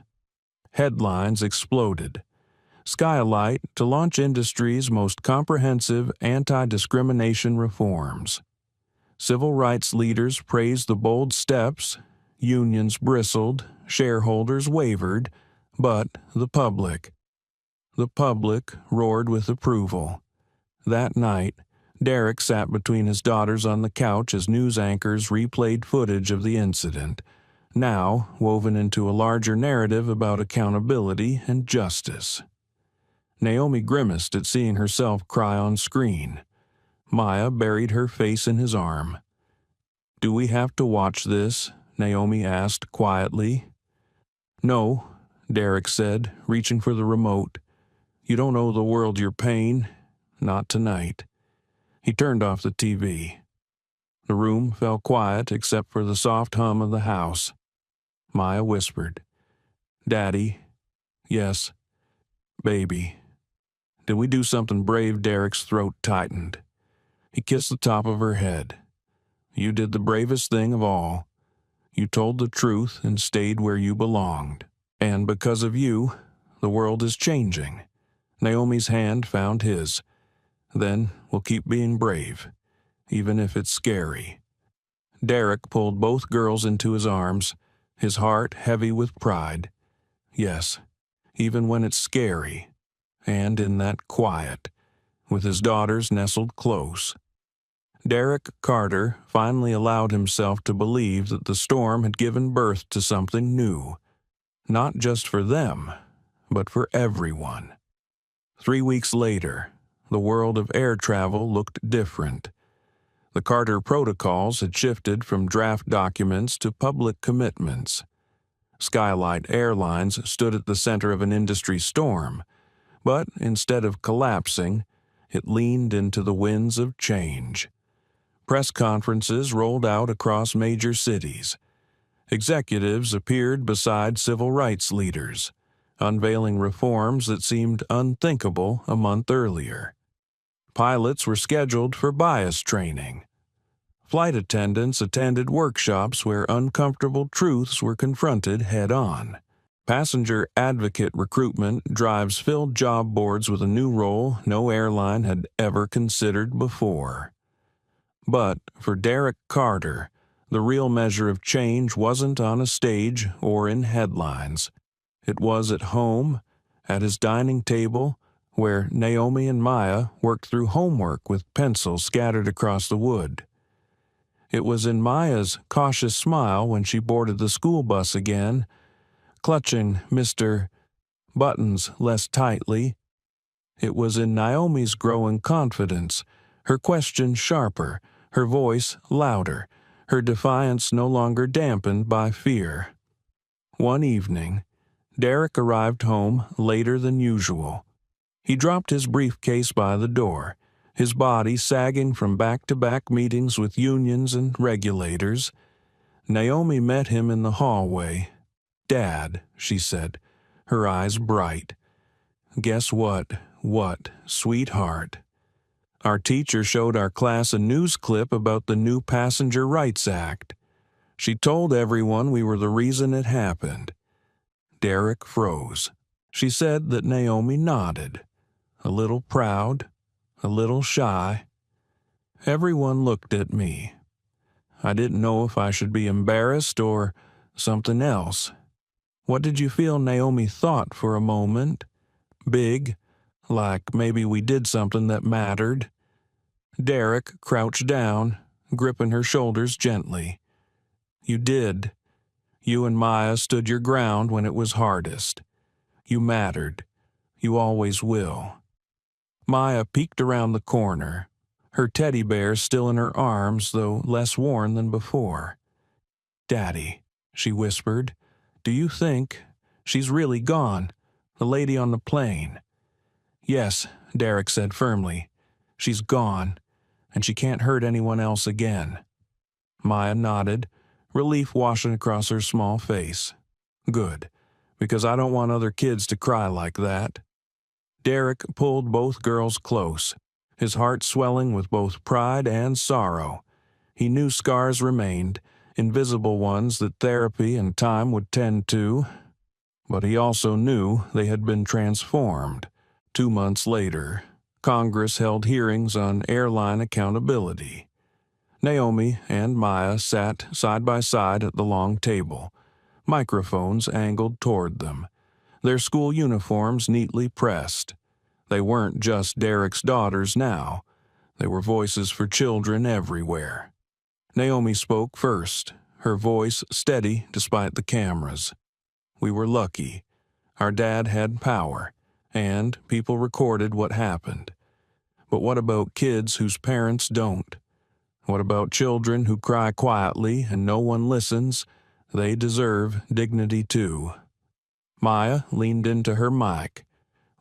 Headlines exploded. Skylight to launch industry's most comprehensive anti-discrimination reforms. Civil rights leaders praised the bold steps, unions bristled, shareholders wavered, but the public roared with approval. That night, Derek sat between his daughters on the couch as news anchors replayed footage of the incident, now woven into a larger narrative about accountability and justice. Naomi grimaced at seeing herself cry on screen. Maya buried her face in his arm. Do we have to watch this? Naomi asked quietly. No, Derek said, reaching for the remote. You don't owe the world your pain. Not tonight. He turned off the TV. The room fell quiet except for the soft hum of the house. Maya whispered, Daddy. Yes. Baby. Did we do something brave? Derek's throat tightened. He kissed the top of her head. You did the bravest thing of all. You told the truth and stayed where you belonged. And because of you, The world is changing. Naomi's hand found his. Then we'll keep being brave, even if it's scary. Derek pulled both girls into his arms, his heart heavy with pride. Yes, even when it's scary, and in that quiet, with his daughters nestled close. Derek Carter finally allowed himself to believe that the storm had given birth to something new, not just for them, but for everyone. 3 weeks later, the world of air travel looked different. The Carter protocols had shifted from draft documents to public commitments. Skylight Airlines stood at the center of an industry storm, but instead of collapsing, it leaned into the winds of change. Press conferences rolled out across major cities. Executives appeared beside civil rights leaders, unveiling reforms that seemed unthinkable a month earlier. Pilots were scheduled for bias training. Flight attendants attended workshops where uncomfortable truths were confronted head-on. Passenger advocate recruitment drives filled job boards with a new role no airline had ever considered before. But for Derek Carter, the real measure of change wasn't on a stage or in headlines. It was at home, at his dining table, where Naomi and Maya worked through homework with pencils scattered across the wood. It was in Maya's cautious smile when she boarded the school bus again, clutching Mr. Buttons less tightly. It was in Naomi's growing confidence, her question sharper, her voice louder, her defiance no longer dampened by fear. One evening, Derek arrived home later than usual. He dropped his briefcase by the door, his body sagging from back-to-back meetings with unions and regulators. Naomi met him in the hallway. "Dad," she said, her eyes bright. "Guess what? What, sweetheart?" Our teacher showed our class a news clip about the new Passenger Rights Act. She told everyone we were the reason it happened. Derek froze. She said that Naomi nodded, a little proud, a little shy. Everyone looked at me. I didn't know if I should be embarrassed or something else. What did you feel Naomi thought for a moment? Big, like maybe we did something that mattered. Derek crouched down, gripping her shoulders gently. You did. You and Maya stood your ground when it was hardest. You mattered. You always will. Maya peeked around the corner, her teddy bear still in her arms, though less worn than before. "Daddy," she whispered, "do you think she's really gone, the lady on the plane?" "Yes," Derek said firmly. "She's gone, and she can't hurt anyone else again." Maya nodded, relief washing across her small face. "Good, because I don't want other kids to cry like that." Derek pulled both girls close, his heart swelling with both pride and sorrow. He knew scars remained, invisible ones that therapy and time would tend to, but he also knew they had been transformed. 2 months later, Congress held hearings on airline accountability. Naomi and Maya sat side by side at the long table, microphones angled toward them, their school uniforms neatly pressed. They weren't just Derek's daughters now. They were voices for children everywhere. Naomi spoke first, her voice steady despite the cameras. "We were lucky. Our dad had power, and people recorded what happened. But what about kids whose parents don't? What about children who cry quietly and no one listens? They deserve dignity too." Maya leaned into her mic.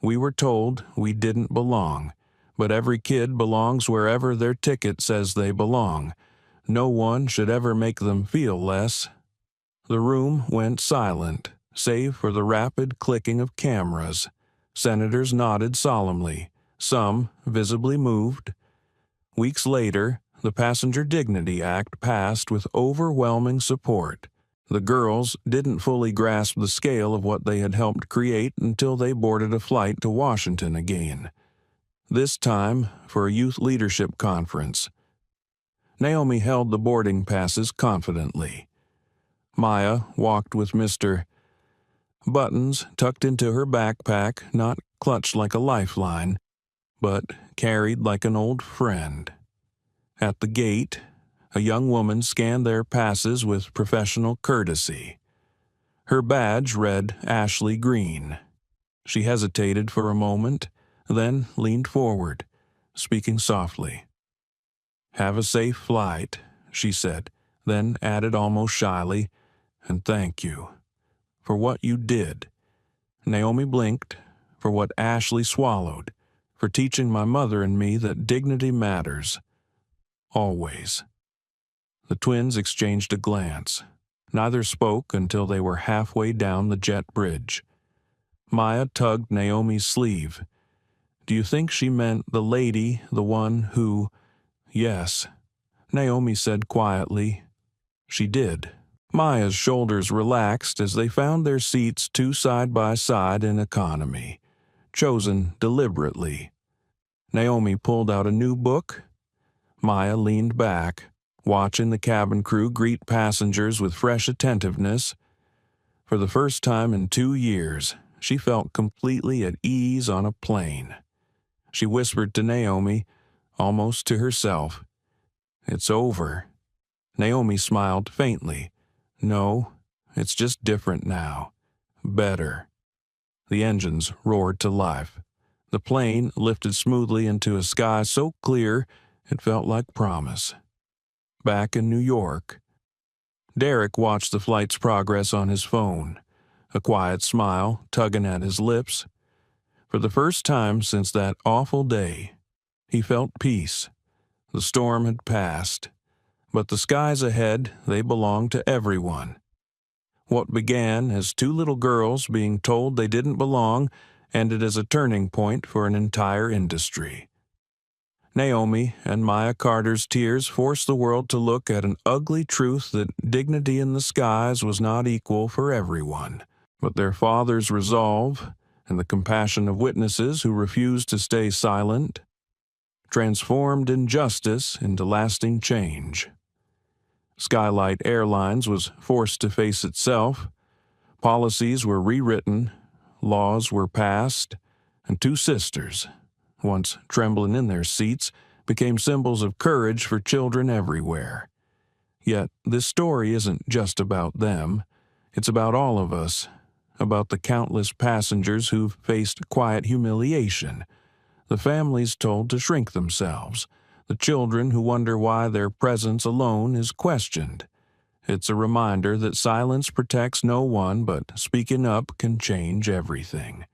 "We were told we didn't belong, but every kid belongs wherever their ticket says they belong. No one should ever make them feel less." The room went silent, save for the rapid clicking of cameras. Senators nodded solemnly, some visibly moved. Weeks later, the Passenger Dignity Act passed with overwhelming support. The girls didn't fully grasp the scale of what they had helped create until they boarded a flight to Washington again, this time for a youth leadership conference. Naomi held the boarding passes confidently. Maya walked with Mr. Buttons tucked into her backpack, not clutched like a lifeline, but carried like an old friend. At the gate, a young woman scanned their passes with professional courtesy. Her badge read Ashley Green. She hesitated for a moment, then leaned forward, speaking softly. "Have a safe flight," she said, then added almost shyly, "and thank you for what you did." Naomi blinked, for what Ashley swallowed, for teaching my mother and me that dignity matters. Always. The twins exchanged a glance. Neither spoke until they were halfway down the jet bridge. Maya tugged Naomi's sleeve. "Do you think she meant the lady, the one who—" "Yes," Naomi said quietly. She did. Maya's shoulders relaxed as they found their seats two side by side in economy, chosen deliberately. Naomi pulled out a new book. Maya leaned back, watching the cabin crew greet passengers with fresh attentiveness. For the first time in 2 years, she felt completely at ease on a plane. She whispered to Naomi, almost to herself, "It's over." Naomi smiled faintly. "No, it's just different now. Better." The engines roared to life. The plane lifted smoothly into a sky so clear it felt like promise. Back in New York, Derek watched the flight's progress on his phone, a quiet smile tugging at his lips. For the first time since that awful day, he felt peace. The storm had passed, but the skies ahead, they belonged to everyone. What began as 2 little girls being told they didn't belong ended as a turning point for an entire industry. Naomi and Maya Carter's tears forced the world to look at an ugly truth that dignity in the skies was not equal for everyone. But their father's resolve and the compassion of witnesses who refused to stay silent transformed injustice into lasting change. Skylight Airlines was forced to face itself. Policies were rewritten, laws were passed, and 2 sisters, once trembling in their seats, became symbols of courage for children everywhere. Yet this story isn't just about them. It's about all of us, about the countless passengers who've faced quiet humiliation, the families told to shrink themselves, the children who wonder why their presence alone is questioned. It's a reminder that silence protects no one, but speaking up can change everything.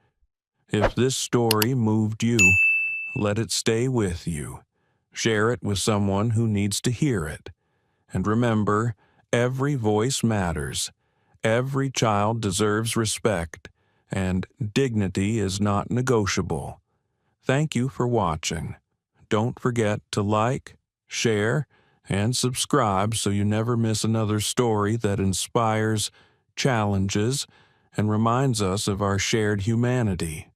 If this story moved you, let it stay with you. Share it with someone who needs to hear it. And remember, every voice matters. Every child deserves respect, and dignity is not negotiable. Thank you for watching. Don't forget to like, share, and subscribe so you never miss another story that inspires, challenges, and reminds us of our shared humanity.